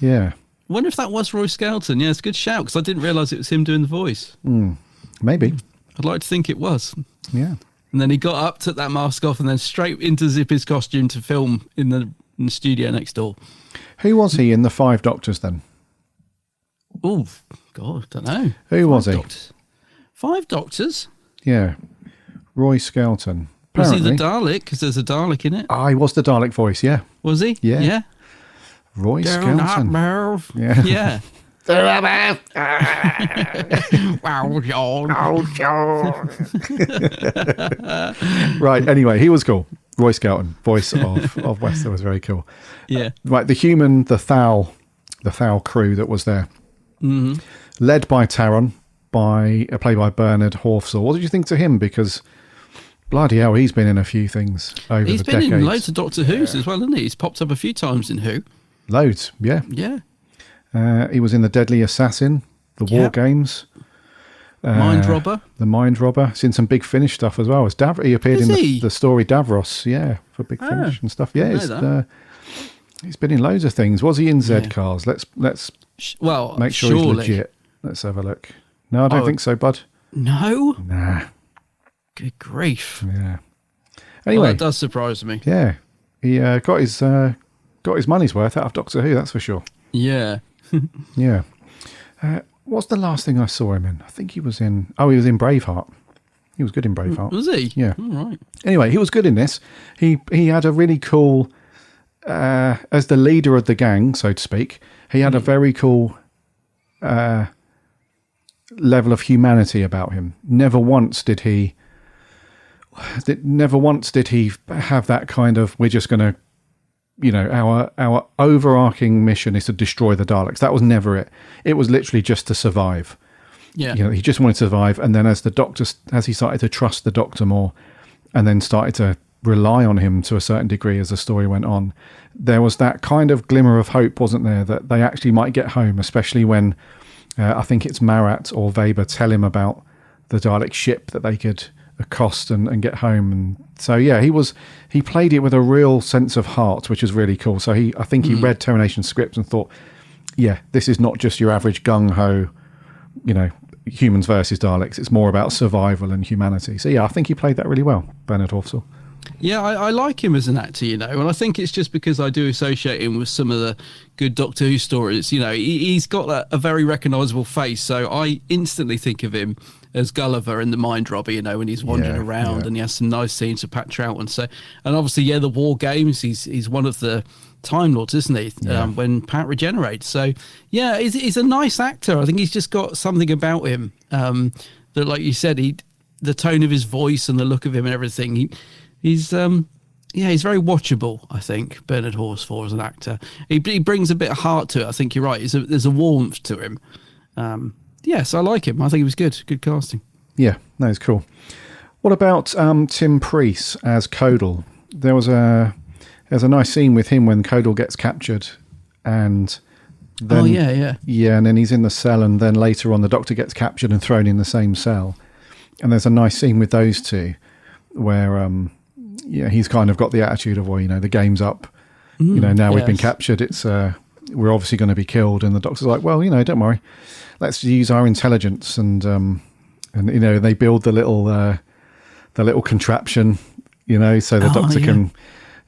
Yeah. I wonder if that was Roy Skelton. Yeah, it's a good shout because I didn't realise it was him doing the voice. Maybe. I'd like to think it was. Yeah. And then he got up, took that mask off, and then straight into Zippy's costume to film in the studio next door. Who was he in the Five Doctors then? Oh, God, I don't know. Who was he? Five Doctors? Yeah. Roy Skelton. Was he Apparently. the Dalek? Because there's a Dalek in it. He was the Dalek voice, yeah. Was he? Yeah. Yeah. Roy Do not Skelton. move. Yeah. Yeah. Right, anyway, he was cool. Roy Skelton, voice of Wester, was very cool. Yeah. Right, the human, the Thal crew that was there, led by Taron, played by Bernard Horfsall. What did you think to him? Because bloody hell, he's been in a few things over He's the been decades. in loads of Doctor Who's as well, hasn't he? He's popped up a few times in Who. Loads, yeah. Yeah. He was in The Deadly Assassin, The War Games. Mind Robber. The Mind Robber. He's in some Big Finish stuff as well. He appeared Is in he? the story Davros, yeah, for Big Finish and stuff. Yeah, he's been in loads of things. Was he in Z Cars? Let's Well, make sure surely. he's legit. Let's have a look. No, I don't think so, bud. No? Nah. Good grief. Yeah. Well, Anyway, that does surprise me. yeah, he got his money's worth out of Doctor Who. That's for sure. Yeah. Yeah. What's the last thing I saw him in? I think he was in Braveheart. He was good in Braveheart. Was he? Yeah. All right. Anyway, he was good in this. He had a really cool, as the leader of the gang, so to speak, he had a very cool level of humanity about him. Never once did he have that kind of, we're just going to, our overarching mission is to destroy the Daleks. That was never it. It was literally just to survive. Yeah. He just wanted to survive. And then as he started to trust the Doctor more and then started to rely on him to a certain degree as the story went on, there was that kind of glimmer of hope, wasn't there, that they actually might get home, especially when I think it's Marat or Weber tell him about the Dalek ship that they could accost and get home. And so, yeah, he played it with a real sense of heart, which is really cool. So I think he read Termination's script and thought, yeah, this is not just your average gung-ho, humans versus Daleks. It's more about survival and humanity. So, yeah, I think he played that really well, Bernard Horfsall. Yeah, I like him as an actor, and I think it's just because I do associate him with some of the good Doctor Who stories. He's got a very recognisable face, so I instantly think of him as Gulliver in The Mind Robber, when he's wandering around and he has some nice scenes with Pat Troughton. And obviously, the War Games, he's one of the Time Lords, isn't he, when Pat regenerates. So, yeah, he's a nice actor. I think he's just got something about him that, like you said, the tone of his voice and the look of him and everything, he's very watchable, I think, Bernard Horsford as an actor. He brings a bit of heart to it. I think you're right. There's a warmth to him. So I like him. I think he was good. Good casting. Yeah, no, it's cool. What about Tim Priest as Codal? There's a nice scene with him when Codal gets captured, and then and then he's in the cell, and then later on the Doctor gets captured and thrown in the same cell, and there's a nice scene with those two where he's kind of got the attitude of, well, the game's up, now we've been captured, it's we're obviously going to be killed, and the Doctor's like, well, don't worry, let's use our intelligence, and they build the little contraption, so the Doctor can,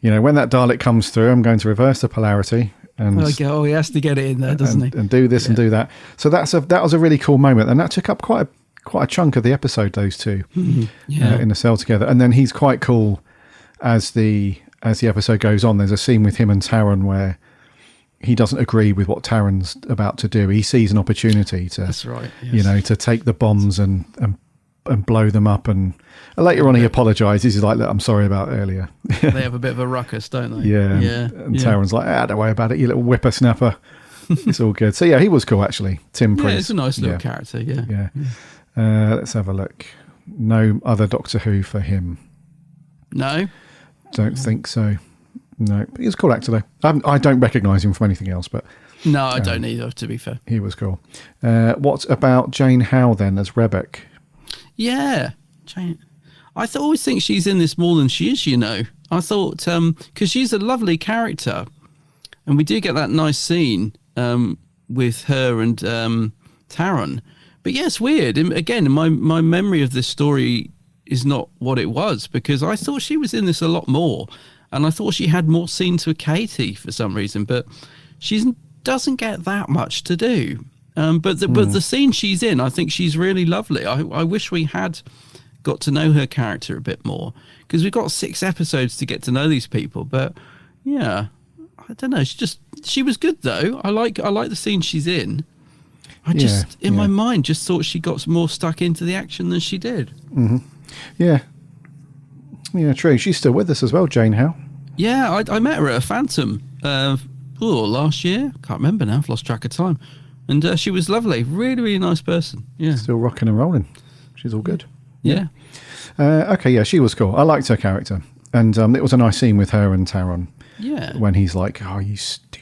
when that Dalek comes through, I'm going to reverse the polarity, and he has to get it in there, doesn't he? And do this and do that. So that was a really cool moment, and that took up quite a chunk of the episode, those two in the cell together. And then he's quite cool as the episode goes on. There's a scene with him and Taron where he doesn't agree with what Taron's about to do. He sees an opportunity to, that's right, yes. To take the bombs and blow them up. And later on, he apologises. He's like, look, I'm sorry about earlier. They have a bit of a ruckus, don't they? Yeah. And Taron's like, don't worry about it, you little whippersnapper. It's all good. So, yeah, he was cool, actually. Tim Priest. Yeah, it's a nice little character, Yeah. Let's have a look. No other Doctor Who for him. No? Don't think so. No. He's a cool actor, though. I don't recognise him from anything else, but... No, I don't either, to be fair. He was cool. What about Jane Howe, then, as Rebek? Yeah. Jane... I always think she's in this more than she is, you know. I thought, because she's a lovely character, and we do get that nice scene with her and Taron. But yeah, it's weird. Again, my memory of this story is not what it was, because I thought she was in this a lot more, and I thought she had more scenes with Katie for some reason, but she doesn't get that much to do. But the scene she's in, I think she's really lovely. I wish we had got to know her character a bit more, because we've got 6 episodes to get to know these people. But yeah, I don't know. She was good though. I like the scene she's in. I just in my mind just thought she got more stuck into the action than she did. Mm-hmm. Yeah, true. She's still with us as well, Jane Howe. Yeah, I met her at a Phantom last year. Can't remember now. I've lost track of time. And she was lovely. Really, really nice person. Yeah. Still rocking and rolling. She's all good. Yeah. Okay, yeah, she was cool. I liked her character. And it was a nice scene with her and Taron. Yeah. When he's like, oh, you stupid.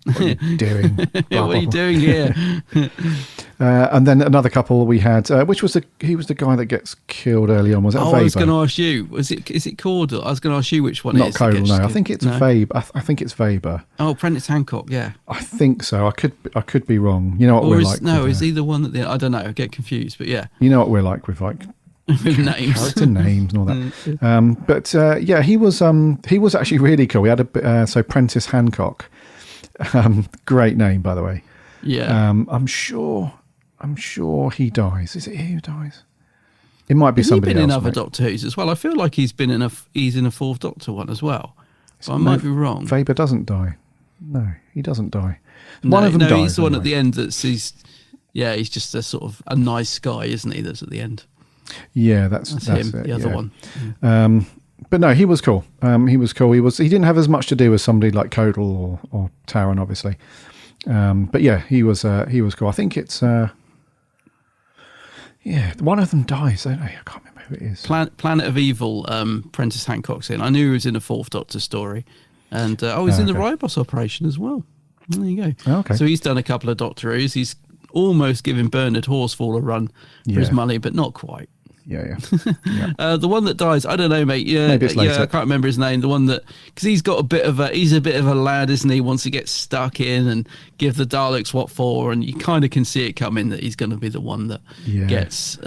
What are you doing? What are you doing here? And then another couple we had, he was the guy that gets killed early on. Was it Weber? I was going to ask you, is it Caudle? I was going to ask you which one Not it is. Caudle, no. I think it's Weber. I think it's Weber. Oh, Prentice Hancock, yeah. I think so. I could be wrong. You know what we're like. No, is he the one that I don't know. I get confused, but yeah. You know what we're like with like with names, character names, and all that. But he was actually really cool. We had so Prentice Hancock. Great name, by the way. Yeah. I'm sure he dies. Is it he who dies? It might be somebody else. He's been in other Doctor Who's as well. I feel like he's in a 4th Doctor one as well. But I might be wrong. Weber doesn't die. No, he doesn't die. One of them dies. No, he's the one at the end he's just a sort of a nice guy, isn't he? That's at the end. Yeah, that's him. It, the other one. But no, he was cool. He was cool. He didn't have as much to do with somebody like Caudle or Taron, obviously. But yeah, he was cool. I think it's one of them dies, don't they? I can't remember who it is. Planet of Evil. Prentice Hancock's in. I knew he was in a 4th Doctor story, and he's in the Ribos operation as well. There you go. Oh, okay. So he's done a couple of Doctor Who's. He's almost giving Bernard Horsfall a run for his money, but not quite. Yeah. The one that dies, I don't know, mate. Yeah, maybe it's later. I can't remember his name. The one that, because he's a bit of a lad, isn't he? Wants to get stuck in and give the Daleks what for, and you kind of can see it coming that he's going to be the one that gets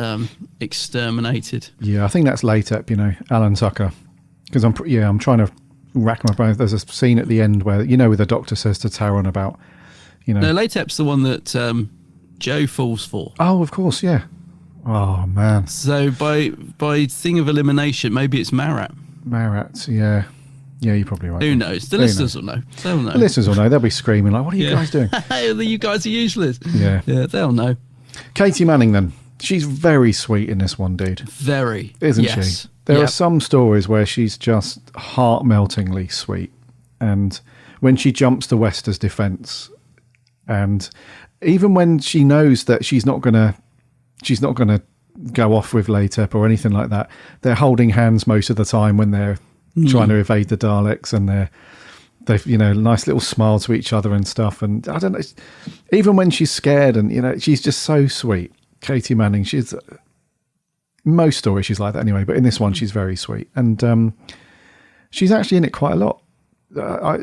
exterminated. Yeah, I think that's late up. Alan Tucker, because I'm trying to rack my brains. There's a scene at the end where where the Doctor says to Taron about, No, Latep's the one that Joe falls for. Oh, of course, yeah. Oh man! So by thing of elimination, maybe it's Marat. Yeah, you're probably right. Who knows? The listeners will know. They'll know. The listeners will know. They'll be screaming like, "What are you guys doing? You guys are useless." Yeah, they'll know. Katie Manning, then she's very sweet in this one, dude. Very, isn't she? There are some stories where she's just heart-meltingly sweet, and when she jumps to Wester's defence, and even when she knows that she's not gonna go off with Latep or anything like that, they're holding hands most of the time when they're trying to evade the Daleks, and they've nice little smile to each other and stuff. And I don't know, even when she's scared, and she's just so sweet. Katie Manning, she's most stories she's like that anyway, but in this one she's very sweet, and she's actually in it quite a lot.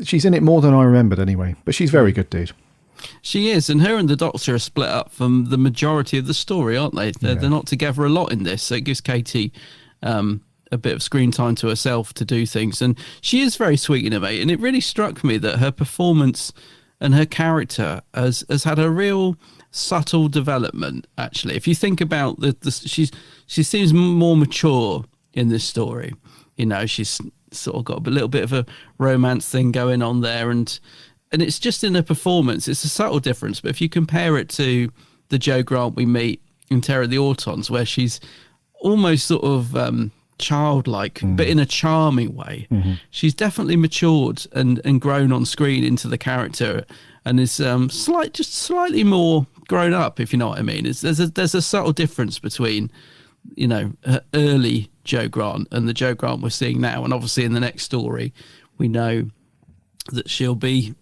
She's in it more than I remembered anyway, but she's very good, dude. She is, and her and the Doctor are split up from the majority of the story, aren't they? They're not together a lot in this, so it gives Katie a bit of screen time to herself to do things, and she is very sweet in it, mate. And it really struck me that her performance and her character has had a real subtle development. Actually, if you think about she seems more mature in this story. She's sort of got a little bit of a romance thing going on there, and it's just in her performance. It's a subtle difference, but if you compare it to the Jo Grant we meet in Terror of the Autons, where she's almost sort of childlike, but in a charming way, she's definitely matured and grown on screen into the character, and is slightly more grown up, if you know what I mean. There's a subtle difference between her early Jo Grant and the Jo Grant we're seeing now, and obviously in the next story we know that she'll be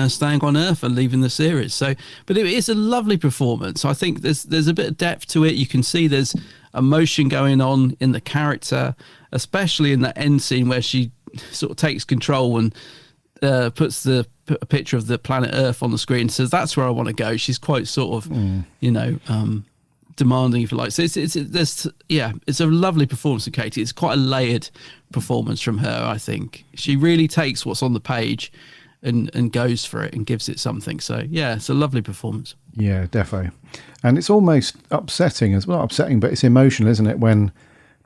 staying on Earth and leaving the series. So, but it is a lovely performance. I think there's a bit of depth to it. You can see there's emotion going on in the character, especially in that end scene where she sort of takes control and puts a picture of the planet Earth on the screen and says, that's where I want to go. She's quite sort of, demanding, if you like. So it's a lovely performance of Katie. It's quite a layered performance from her, I think. She really takes what's on the page and goes for it and gives it something. So, yeah, it's a lovely performance. Yeah, defo. And it's almost upsetting, as well, not upsetting, but it's emotional, isn't it?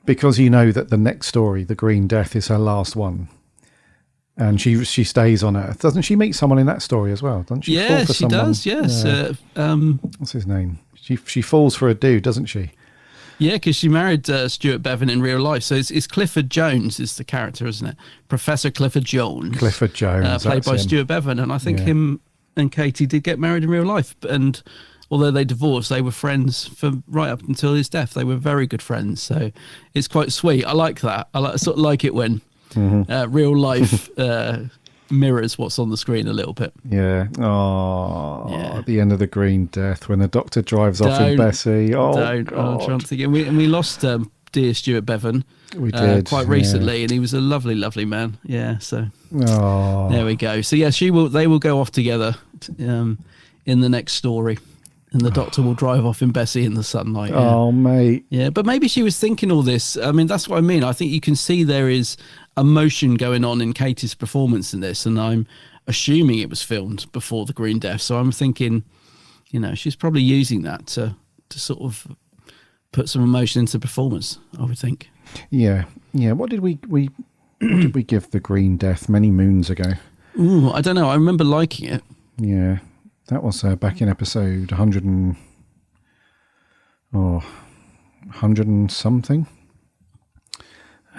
Because you know that the next story, The Green Death, is her last one. And she stays on Earth. Doesn't she meet someone in that story as well? Doesn't she? Yeah, she does, yes. What's his name? She falls for a dude, doesn't she? Yeah, because she married Stuart Bevan in real life. So it's Clifford Jones is the character, isn't it? Professor Clifford Jones. Clifford Jones. Played by Stuart Bevan. And I think him and Katie did get married in real life. And although they divorced, they were friends for right up until his death. They were very good friends. So it's quite sweet. I like that. I sort of like it when real life mirrors what's on the screen a little bit. Yeah. Oh, at the end of The Green Death when the Doctor drives off in Bessie. Oh, God. I'm trying to think. And we lost dear Stuart Bevan. We did quite recently, and he was a lovely, lovely man. Yeah. So there we go. So yeah, they will go off together in the next story. And the Doctor will drive off in Bessie in the sunlight. Yeah. Oh, mate. Yeah, but maybe she was thinking all this. I mean, that's what I mean. I think you can see there is emotion going on in Katie's performance in this, and I'm assuming it was filmed before The Green Death. So I'm thinking, she's probably using that to sort of put some emotion into performance, I would think. Yeah. Yeah. What did we give The Green Death many moons ago? Ooh, I don't know. I remember liking it. Yeah. That was back in episode 100 and something.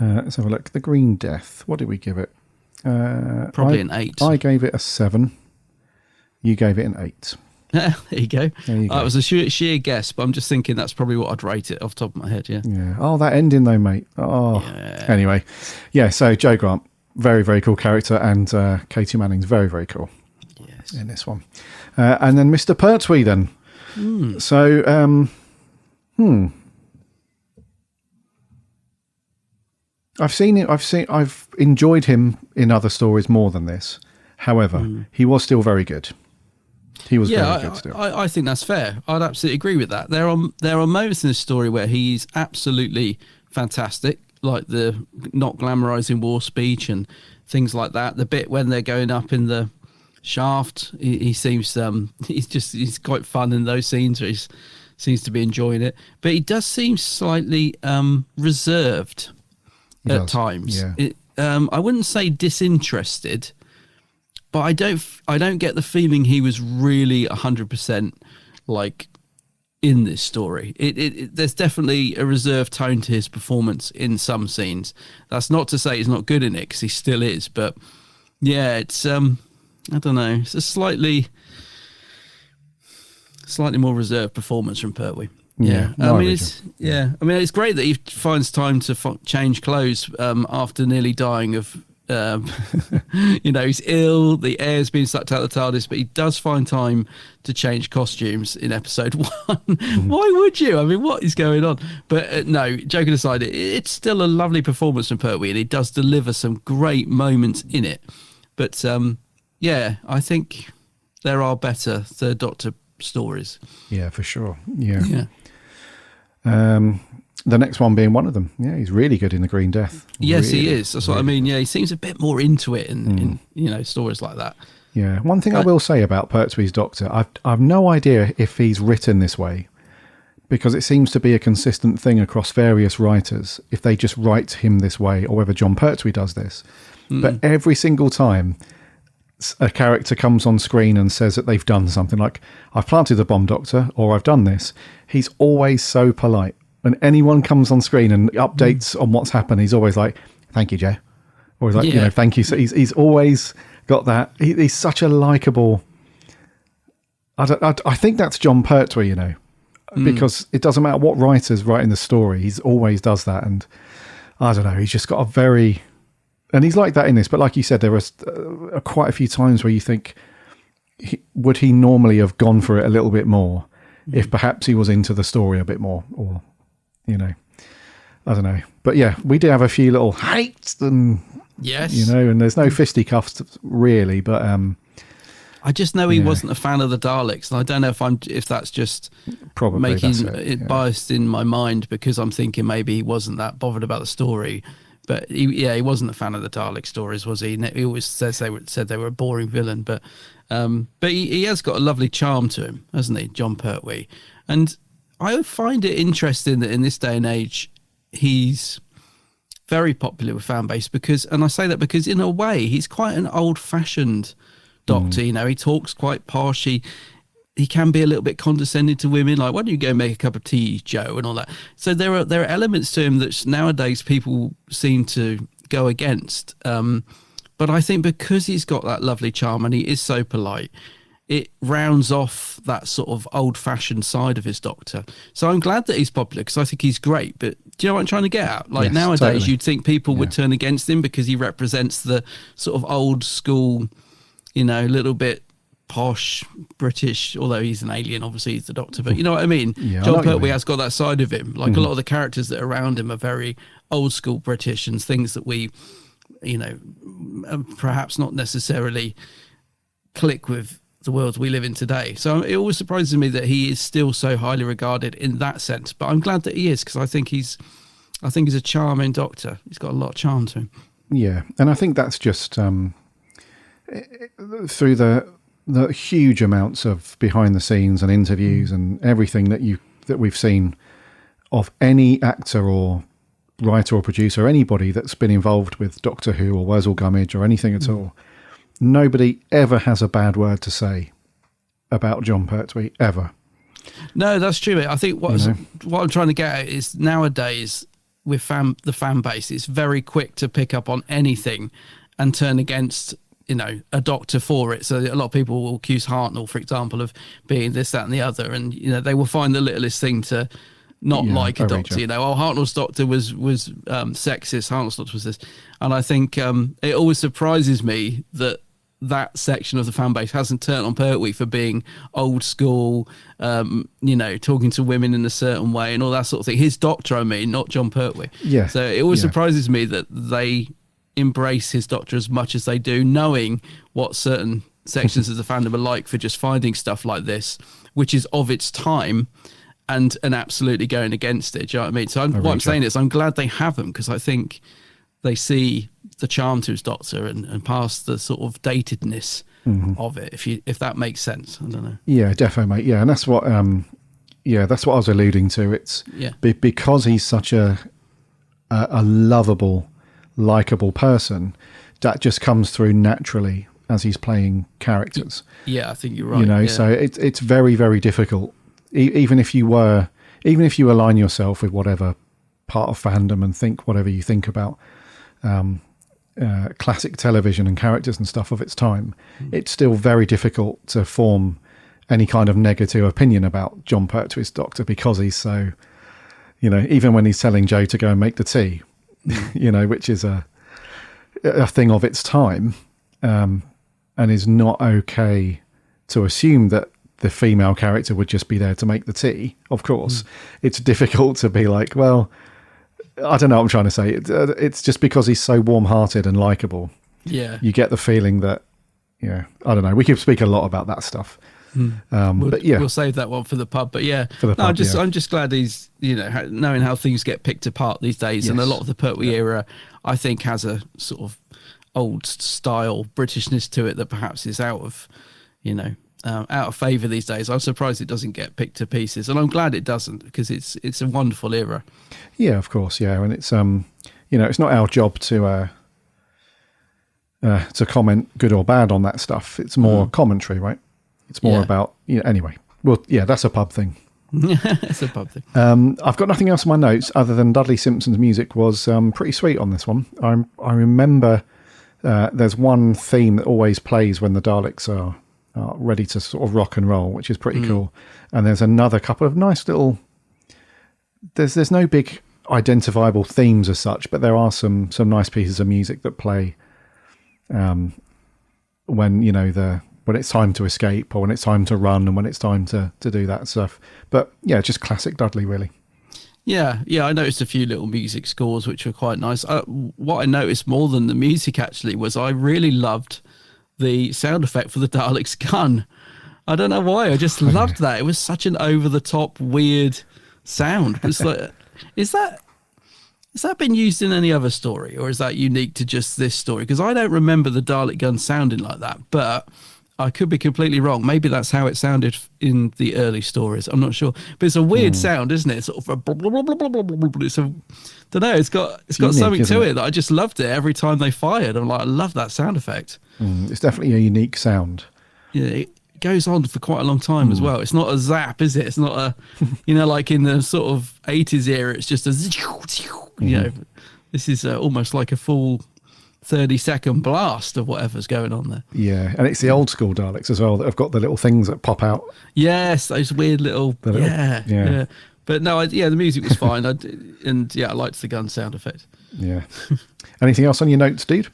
Let's have a look. The Green Death. What did we give it? Probably an 8. I gave it a 7. You gave it an 8. There you go. It was a sheer guess, but I'm just thinking that's probably what I'd rate it off the top of my head, yeah. Yeah. Oh, that ending though, mate. Oh. Yeah. Anyway. Yeah, so Joe Grant, very, very cool character, and Katie Manning's very, very cool. Yes. In this one. And then Mr. Pertwee then. So, I've enjoyed him in other stories more than this. However, he was still very good. He was very good still. I think that's fair. I'd absolutely agree with that. There are moments in this story where he's absolutely fantastic, like the not glamorizing war speech and things like that. The bit when they're going up in the shaft, he seems he's quite fun in those scenes. He seems to be enjoying it, but he does seem slightly reserved at times. Yeah. I wouldn't say disinterested, but I don't get the feeling he was really 100% like in this story. There's definitely a reserved tone to his performance in some scenes. That's not to say he's not good in it, because he still is, but yeah, it's I don't know. It's a slightly more reserved performance from Pertwee. Yeah, no, I mean it's great that he finds time to change clothes after nearly dying of. He's ill. The air's been sucked out of the TARDIS, but he does find time to change costumes in episode 1. Why would you? I mean, what is going on? But no, joking aside, it's still a lovely performance from Pertwee, and he does deliver some great moments in it. But yeah, I think there are better Third Doctor stories. Yeah, for sure. Yeah. The next one being one of them. Yeah, he's really good in The Green Death. Yes, he is. That's what I mean. Yeah, he seems a bit more into it in stories like that. Yeah. One thing I will say about Pertwee's Doctor, I've no idea if he's written this way, because it seems to be a consistent thing across various writers, if they just write him this way, or whether John Pertwee does this. But every single time a character comes on screen and says that they've done something, like, I've planted the bomb, Doctor, or I've done this, he's always so polite. When anyone comes on screen and updates on what's happened, he's always like, thank you, Joe. Or he's like, thank you. So he's always got that. He's such a likable... I think that's John Pertwee, because it doesn't matter what writer's writing the story, he's always does that. And I don't know, he's just got a very... And he's like that in this, but like you said, there was quite a few times where you think, would he normally have gone for it a little bit more if perhaps he was into the story a bit more, or, you know, I don't know. But yeah, we do have a few little hates and, yes, you know, and there's no fisticuffs really, but I just know he wasn't a fan of the Daleks, and I don't know if that's just probably making it biased in my mind, because I'm thinking maybe he wasn't that bothered about the story. But he wasn't a fan of the Dalek stories, was he? He always said they were a boring villain, but he has got a lovely charm to him, hasn't he, Jon Pertwee? And I find it interesting that in this day and age, he's very popular with fan base and I say that because in a way he's quite an old-fashioned Doctor. You know, he talks quite posh. He can be a little bit condescending to women, like, why don't you go make a cup of tea, Joe, and all that. So there are elements to him that nowadays people seem to go against. But I think because he's got that lovely charm and he is so polite, it rounds off that sort of old-fashioned side of his Doctor. So I'm glad that he's popular, because I think he's great. But do you know what I'm trying to get at? Like, yes, nowadays, totally. You'd think people would turn against him because he represents the sort of old school, you know, little bit posh British, although he's an alien, obviously he's the Doctor, but you know what I mean? Yeah, Jon Pertwee has got that side of him. Like a lot of the characters that are around him are very old school British, and things that we, you know, perhaps not necessarily click with the world we live in today. So it always surprises me that he is still so highly regarded in that sense. But I'm glad that he is, because I think he's a charming Doctor. He's got a lot of charm to him. Yeah, and I think that's just through the huge amounts of behind the scenes and interviews and everything that we've seen of any actor or writer or producer, anybody that's been involved with Doctor Who or Wurzel Gummidge or anything at all. Nobody ever has a bad word to say about Jon Pertwee, ever. No, that's true, mate. I think what I'm trying to get at is nowadays with the fan base, it's very quick to pick up on anything and turn against, you know, a Doctor for it. So a lot of people will accuse Hartnell, for example, of being this, that and the other. And, you know, they will find the littlest thing to not like a Doctor, you know. Oh, Hartnell's Doctor was sexist, Hartnell's Doctor was this. And I think it always surprises me that section of the fan base hasn't turned on Pertwee for being old school, you know, talking to women in a certain way and all that sort of thing. His Doctor, I mean, not Jon Pertwee. Yeah. So it always surprises me that they embrace his Doctor as much as they do, knowing what certain sections of the fandom are like for just finding stuff like this, which is of its time, and absolutely going against it. Do you know what I mean? So what I'm saying is I'm glad they have him, because I think they see the charm to his Doctor and past the sort of datedness of it, if that makes sense. I don't know. Yeah, definitely, mate. Yeah, and that's what that's what I was alluding to. It's because he's such a lovable, likable person, that just comes through naturally as he's playing characters. Yeah, I think you're right. You know, so it's very, very difficult. Even if you align yourself with whatever part of fandom and think whatever you think about classic television and characters and stuff of its time, it's still very difficult to form any kind of negative opinion about Jon Pertwee's Doctor, because he's so, you know, even when he's telling Joe to go and make the tea, you know, which is a thing of its time, and is not okay to assume that the female character would just be there to make the tea. Of course, it's difficult to be like, well, I don't know what I'm trying to say. It's just because he's so warm-hearted and likable. Yeah. You get the feeling that, I don't know. We could speak a lot about that stuff. But yeah. We'll save that one for the pub. But yeah, I'm just glad he's, you know, knowing how things get picked apart these days. Yes. And a lot of the Pertwee era, I think, has a sort of old style Britishness to it that perhaps is out of, you know, out of favour these days. I'm surprised it doesn't get picked to pieces, and I'm glad it doesn't, because it's a wonderful era. Yeah, of course, yeah, and it's you know, it's not our job to comment good or bad on that stuff. It's more commentary, right? It's more about, you know, anyway. Well, yeah, that's a pub thing. It's a pub thing. I've got nothing else in my notes other than Dudley Simpson's music was pretty sweet on this one. I remember there's one theme that always plays when the Daleks are ready to sort of rock and roll, which is pretty cool. And there's another couple of nice little, there's no big identifiable themes as such, but there are some nice pieces of music that play when, you know, it's time to escape, or when it's time to run, and when it's time to do that stuff. But yeah, just classic Dudley, really. Yeah, I noticed a few little music scores which were quite nice. What I noticed more than the music actually was I really loved the sound effect for the Daleks gun. I don't know why, I just loved that. It was such an over-the-top, weird sound. It's like, has that been used in any other story, or is that unique to just this story? Because I don't remember the Dalek gun sounding like that, but I could be completely wrong. Maybe that's how it sounded in the early stories. I'm not sure, but it's a weird sound, isn't it? It's sort of a blah, blah, blah, blah, blah, blah, blah. It's a, don't know. It's got unique, something to it it that I just loved it every time they fired. I'm like, I love that sound effect. It's definitely a unique sound. Yeah, it goes on for quite a long time as well. It's not a zap, is it? It's not a, like in the sort of 80s era, it's just a, this is almost like a full 30-second blast of whatever's going on there. Yeah, and it's the old school Daleks as well that have got the little things that pop out. Yes, those weird little, yeah. But no, the music was fine. I liked the gun sound effect. Yeah. Anything else on your notes, dude?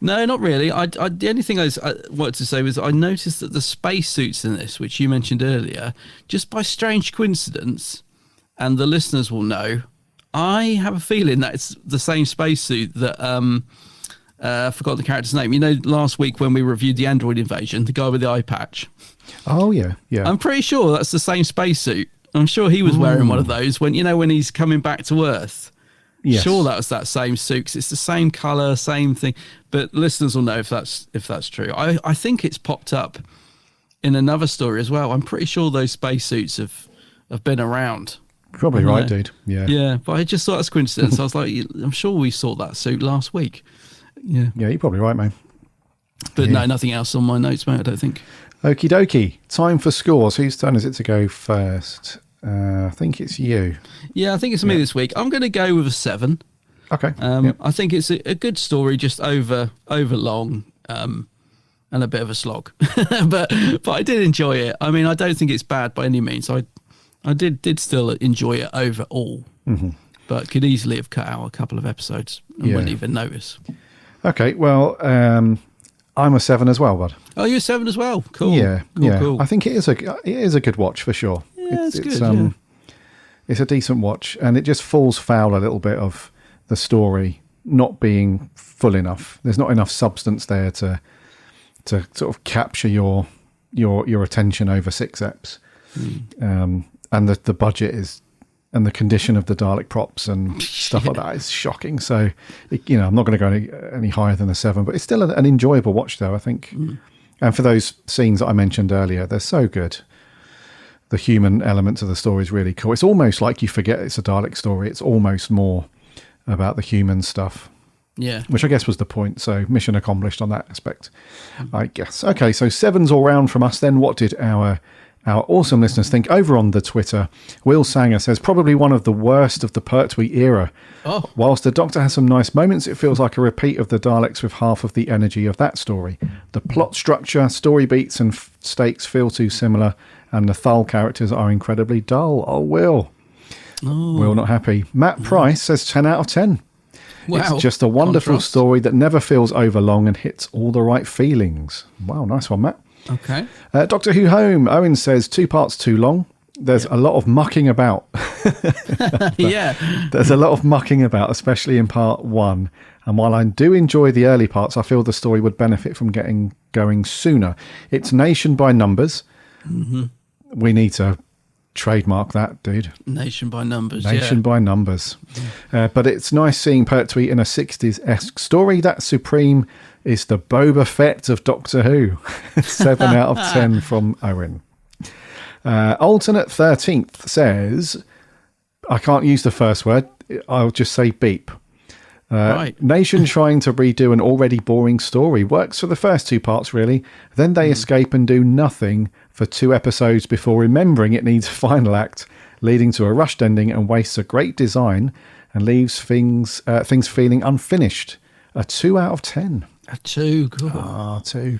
No, not really. The only thing I wanted to say was I noticed that the spacesuits in this, which you mentioned earlier, just by strange coincidence, and the listeners will know, I have a feeling that it's the same spacesuit that I forgot the character's name. Last week when we reviewed the Android Invasion, the guy with the eye patch. Oh yeah. I'm pretty sure that's the same spacesuit. I'm sure he was wearing one of those when he's coming back to Earth. Yes. Sure, that was that same suit 'cause it's the same colour, same thing. But listeners will know if that's true. I think it's popped up in another story as well. I'm pretty sure those spacesuits have been around. Probably right, dude. Yeah. Yeah, but I just thought that's coincidence. I was like, I'm sure we saw that suit last week. Yeah. Yeah, you're probably right, man. But no, nothing else on my notes, mate, I don't think. Okie dokie. Time for scores. Whose turn is it to go first? I think it's you. Yeah, I think it's me this week. I'm going to go with a 7. Okay. I think it's a good story, just over long, and a bit of a slog. but I did enjoy it. I mean, I don't think it's bad by any means. I did still enjoy it overall, but could easily have cut out a couple of episodes and wouldn't even notice. Okay, well, I'm a 7 as well, bud. Oh, you're a 7 as well. Cool. Yeah, Cool. I think it is a good watch for sure. Yeah, it's good. It's a decent watch, and it just falls foul a little bit of the story not being full enough. There's not enough substance there to sort of capture your attention over 6 eps. And the budget is, and the condition of the Dalek props and stuff like that is shocking. So, I'm not going to go any higher than a 7, but it's still an enjoyable watch, though, I think. And for those scenes that I mentioned earlier, they're so good. The human element of the story is really cool. It's almost like you forget it's a Dalek story. It's almost more about the human stuff. Yeah. Which I guess was the point. So mission accomplished on that aspect, I guess. Okay, so 7s all round from us then. What did our awesome listeners think? Over on the Twitter, Will Sanger says, probably one of the worst of the Pertwee era. Oh. Whilst the Doctor has some nice moments, it feels like a repeat of the Daleks with half of the energy of that story. The plot structure, story beats and stakes feel too similar, and the Thal characters are incredibly dull. Oh, Will. Will not happy. Matt Price says 10 out of 10. Wow. It's just a wonderful story that never feels overlong and hits all the right feelings. Wow, nice one, Matt. Okay. Doctor Who Home. Owen says 2 parts too long. There's a lot of mucking about. Yeah. There's a lot of mucking about, especially in part 1. And while I do enjoy the early parts, I feel the story would benefit from getting going sooner. It's nation by numbers. We need to trademark that, dude. Nation by numbers. Nation by numbers. But it's nice seeing Pertwee in a 60s-esque story. That Supreme is the Boba Fett of Doctor Who. 7 out of 10 from Owen. Alternate 13th says, I can't use the first word. I'll just say beep. Right. Nation trying to redo an already boring story. Works for the first 2 parts, really. Then they escape and do nothing for 2 episodes before remembering it needs a final act, leading to a rushed ending and wastes a great design and leaves things feeling unfinished. A 2 out of 10. A 2, cool. 2.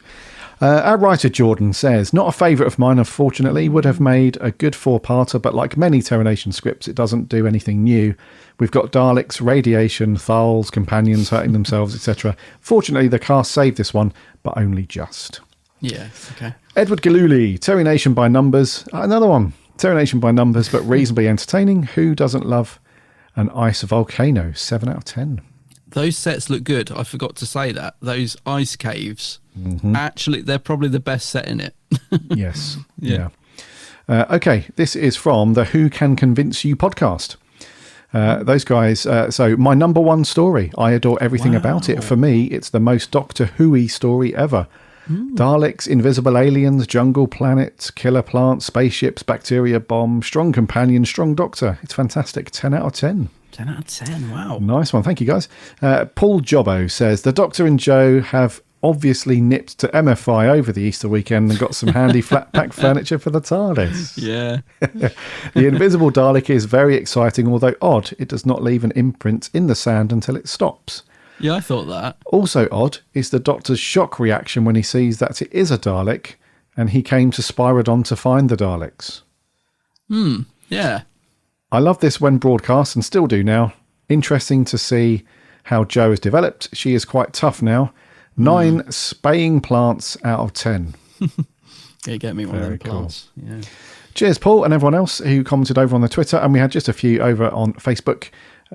Our writer Jordan says, not a favourite of mine, unfortunately. Would have made a good 4-parter, but like many Terra Nation scripts, it doesn't do anything new. We've got Daleks, radiation, Thals, companions hurting themselves, etc. Fortunately, the cast saved this one, but only just. Yeah, okay. Edward Galuli, Terry Nation by numbers. Another one. Terry Nation by numbers, but reasonably entertaining. Who doesn't love an ice volcano? 7 out of 10. Those sets look good. I forgot to say that. Those ice caves, actually, they're probably the best set in it. Yes. Yeah. Okay, this is from the Who Can Convince You podcast. Those guys, so my number one story, I adore everything about it. For me, it's the most Doctor Who-y story ever. Daleks, invisible aliens, jungle planet, killer plants, spaceships, bacteria bomb, strong companion, strong doctor. It's fantastic. 10 out of 10. 10 out of 10, wow. Nice one. Thank you, guys. Paul Jobbo says, the Doctor and Joe have obviously nipped to MFI over the Easter weekend and got some handy flat pack furniture for the TARDIS. Yeah. The invisible Dalek is very exciting, although odd. It does not leave an imprint in the sand until it stops. Yeah, I thought that. Also odd is the Doctor's shock reaction when he sees that it is a Dalek and he came to Spyrodon to find the Daleks. Yeah. I love this when broadcast and still do now. Interesting to see how Jo has developed. She is quite tough now. 9 spaying plants out of 10. Yeah, get me one of them plants. Cool. Yeah. Cheers, Paul, and everyone else who commented over on the Twitter. And we had just a few over on Facebook.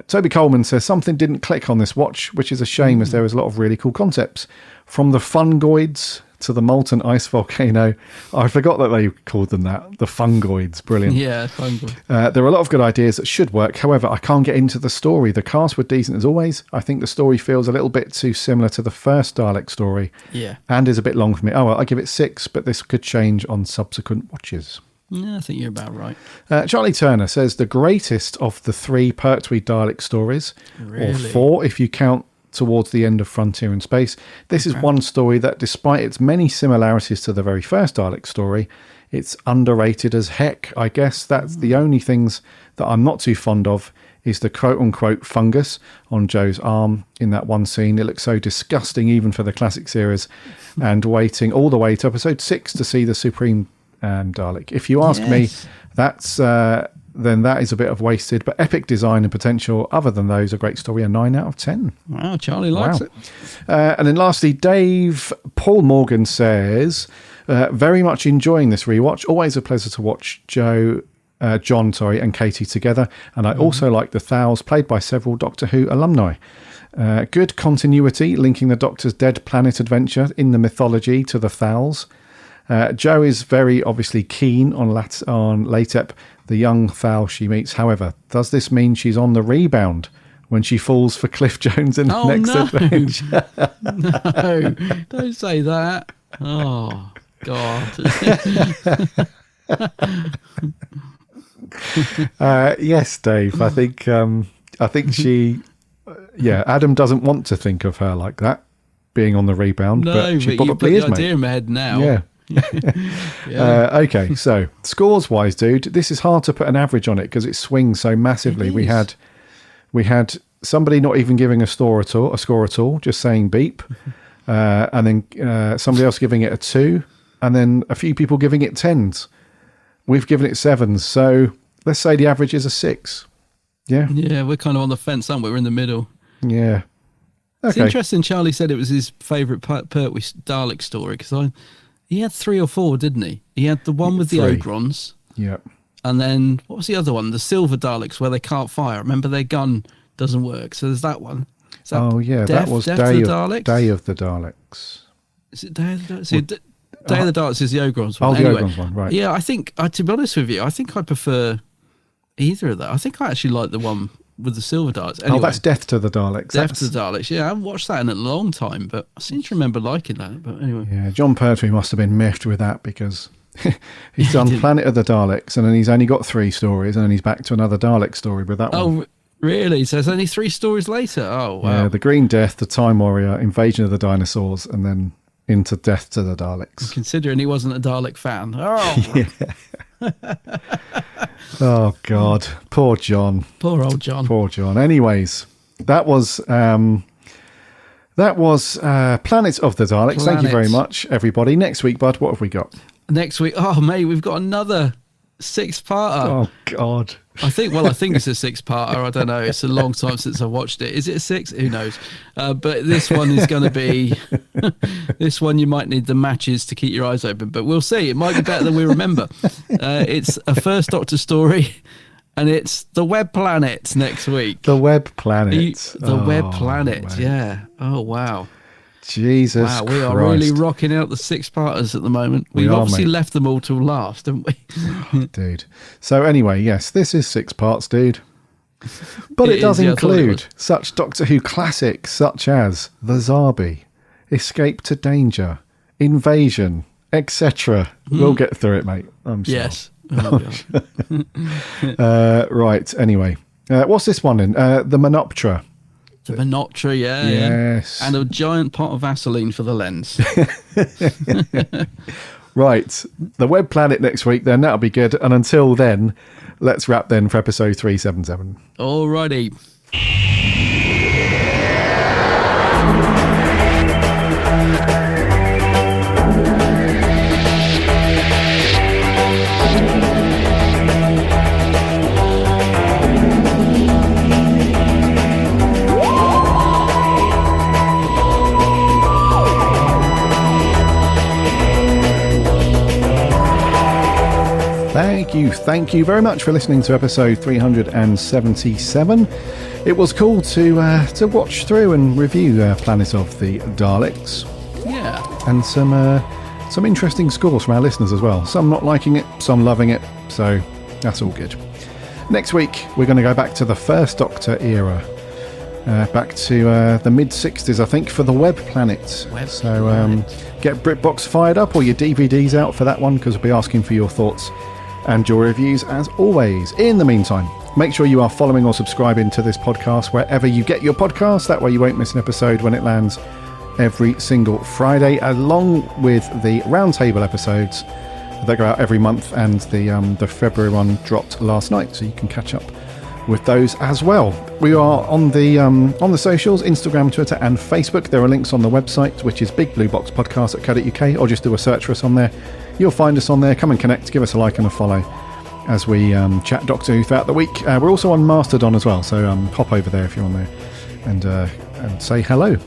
Toby Coleman says, something didn't click on this watch, which is a shame as there was a lot of really cool concepts. From the fungoids to the molten ice volcano. I forgot that they called them that. The fungoids. Brilliant. Yeah, fungoids. There are a lot of good ideas that should work. However, I can't get into the story. The cast were decent as always. I think the story feels a little bit too similar to the first Dalek story. Yeah. And is a bit long for me. Oh, well, I give it 6, but this could change on subsequent watches. Yeah, I think you're about right. Charlie Turner says the greatest of the 3 Pertwee Dalek stories, or 4 if you count towards the end of Frontier in Space. This is one story that, despite its many similarities to the very first Dalek story, it's underrated as heck. I guess that's the only things that I'm not too fond of is the quote-unquote fungus on Joe's arm in that one scene. It looks so disgusting even for the classic series, and waiting all the way to episode 6 to see the Supreme Dalek. If you ask me, that's then that is a bit of wasted, but epic design and potential. Other than those, a great story, a 9 out of 10. Wow, Charlie likes it. And then lastly, Dave Paul Morgan says, very much enjoying this rewatch. Always a pleasure to watch John and Katie together. And I also like the Thals, played by several Doctor Who alumni. Good continuity, linking the Doctor's Dead Planet adventure in the mythology to the Thals. Jo is very obviously keen on Latep, the young Thal she meets. However, does this mean she's on the rebound when she falls for Cliff Jones in the next adventure? No, don't say that. Oh, God. Yes, Dave. I think she... Adam doesn't want to think of her like that, being on the rebound. No, but she but probably you've got is, the idea in my head now. Yeah. Okay, so scores wise, dude, this is hard to put an average on it because it swings so massively. We had somebody not even giving a score at all, just saying beep, and then somebody else giving it a 2, and then a few people giving it 10s. We've given it 7s, so let's say the average is a 6. Yeah, we're kind of on the fence, aren't we? We're in the middle. Yeah. Okay. It's interesting. Charlie said it was his favourite Pertwee Dalek story because he had 3 or 4, didn't he? He had the one with the Ogrons. Yeah. And then, what was the other one? The Silver Daleks, where they can't fire. Remember, their gun doesn't work. So there's that one. That that was Day of the Daleks. Is it Day of the Daleks? Day of the Daleks is the Ogrons one. Oh, the Ogrons one, right. Yeah, I think, to be honest with you, I think I prefer either of that. I think I actually like the one with the Silver Daleks. Anyway, that's Death to the Daleks. Death to the Daleks. Yeah, I haven't watched that in a long time, but I seem to remember liking that. But anyway. Yeah, John Pertwee must have been miffed with that because he's done Planet of the Daleks and then he's only got 3 stories and then he's back to another Dalek story with that one. Oh, really? So it's only 3 stories later? Oh, wow. Yeah, the Green Death, the Time Warrior, Invasion of the Dinosaurs, and then into Death to the Daleks. Considering he wasn't a Dalek fan. Oh, yeah. Oh, God. Poor John. Poor old John. Poor John. Anyways, that was Planet of the Daleks. Thank you very much, everybody. Next week, Bud, what have we got? Next week, mate, we've got another 6-parter. Oh, God. I think it's a 6-parter. I don't know. It's a long time since I watched it. Is it a 6? Who knows? But this one is going to be. This one you might need the matches to keep your eyes open, but we'll see. It might be better than we remember. It's a First Doctor story, and it's the Web Planet next week. The Web Planet. The Web Planet. Man. Yeah. Oh wow. Jesus wow, we are Christ. really rocking out the 6-parters at the moment. We've obviously left them all till last, haven't we? Dude. So anyway, yes, this is 6 parts, dude. But it does include such Doctor Who classics such as The Zarbi, Escape to Danger, Invasion, etc. We'll get through it, mate. I'm sure. Yes. Oh, right, anyway. What's this one in? The Menoptera. The Menoptera, yeah. Yes. And a giant pot of Vaseline for the lens. Right. The Web Planet next week, then. That'll be good. And until then, let's wrap then for episode 377. Alrighty. Thank you very much for listening to episode 377. It was cool to watch through and review Planet of the Daleks. Yeah. And some interesting scores from our listeners as well. Some not liking it, some loving it, so that's all good. Next week, we're going to go back to the First Doctor era. Back to the mid-60s, I think, for the Web Planet. Get BritBox fired up or your DVDs out for that one, because we'll be asking for your thoughts and your reviews as always. In the meantime, make sure you are following or subscribing to this podcast wherever you get your podcasts. That way you won't miss an episode when it lands every single Friday, along with the roundtable episodes that go out every month, and the February one dropped last night, so you can catch up with those as well. We are on the socials, Instagram, Twitter and Facebook. There are links on the website, which is bigblueboxpodcast.co.uk, or just do a search for us on there. You'll find us on there. Come and connect, give us a like and a follow as we chat Doctor Who throughout the week. We're also on Mastodon as well, so hop over there if you're on there and say hello.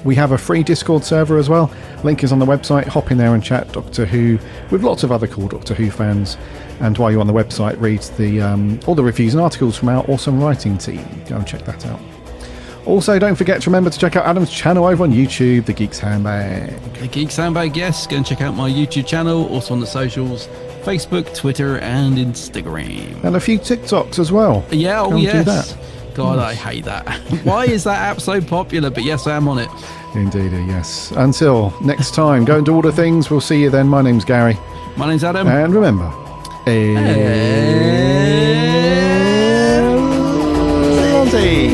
We have a free Discord server as well. Link is on the website. Hop in there and chat Doctor Who with lots of other cool Doctor Who fans. And while you're on the website, read all the reviews and articles from our awesome writing team. Go and check that out. Also, don't forget to remember to check out Adam's channel over on YouTube, The Geek's Handbag. The Geek's Handbag, yes. Go and check out my YouTube channel, also on the socials, Facebook, Twitter and Instagram. And a few TikToks as well. Yeah, Come yes. do that. God, I hate that. Why is that app so popular? But yes, I am on it. Indeed, yes. Until next time, go and do all the things. We'll see you then. My name's Gary. My name's Adam. And remember, Aaaaaaaallons-y.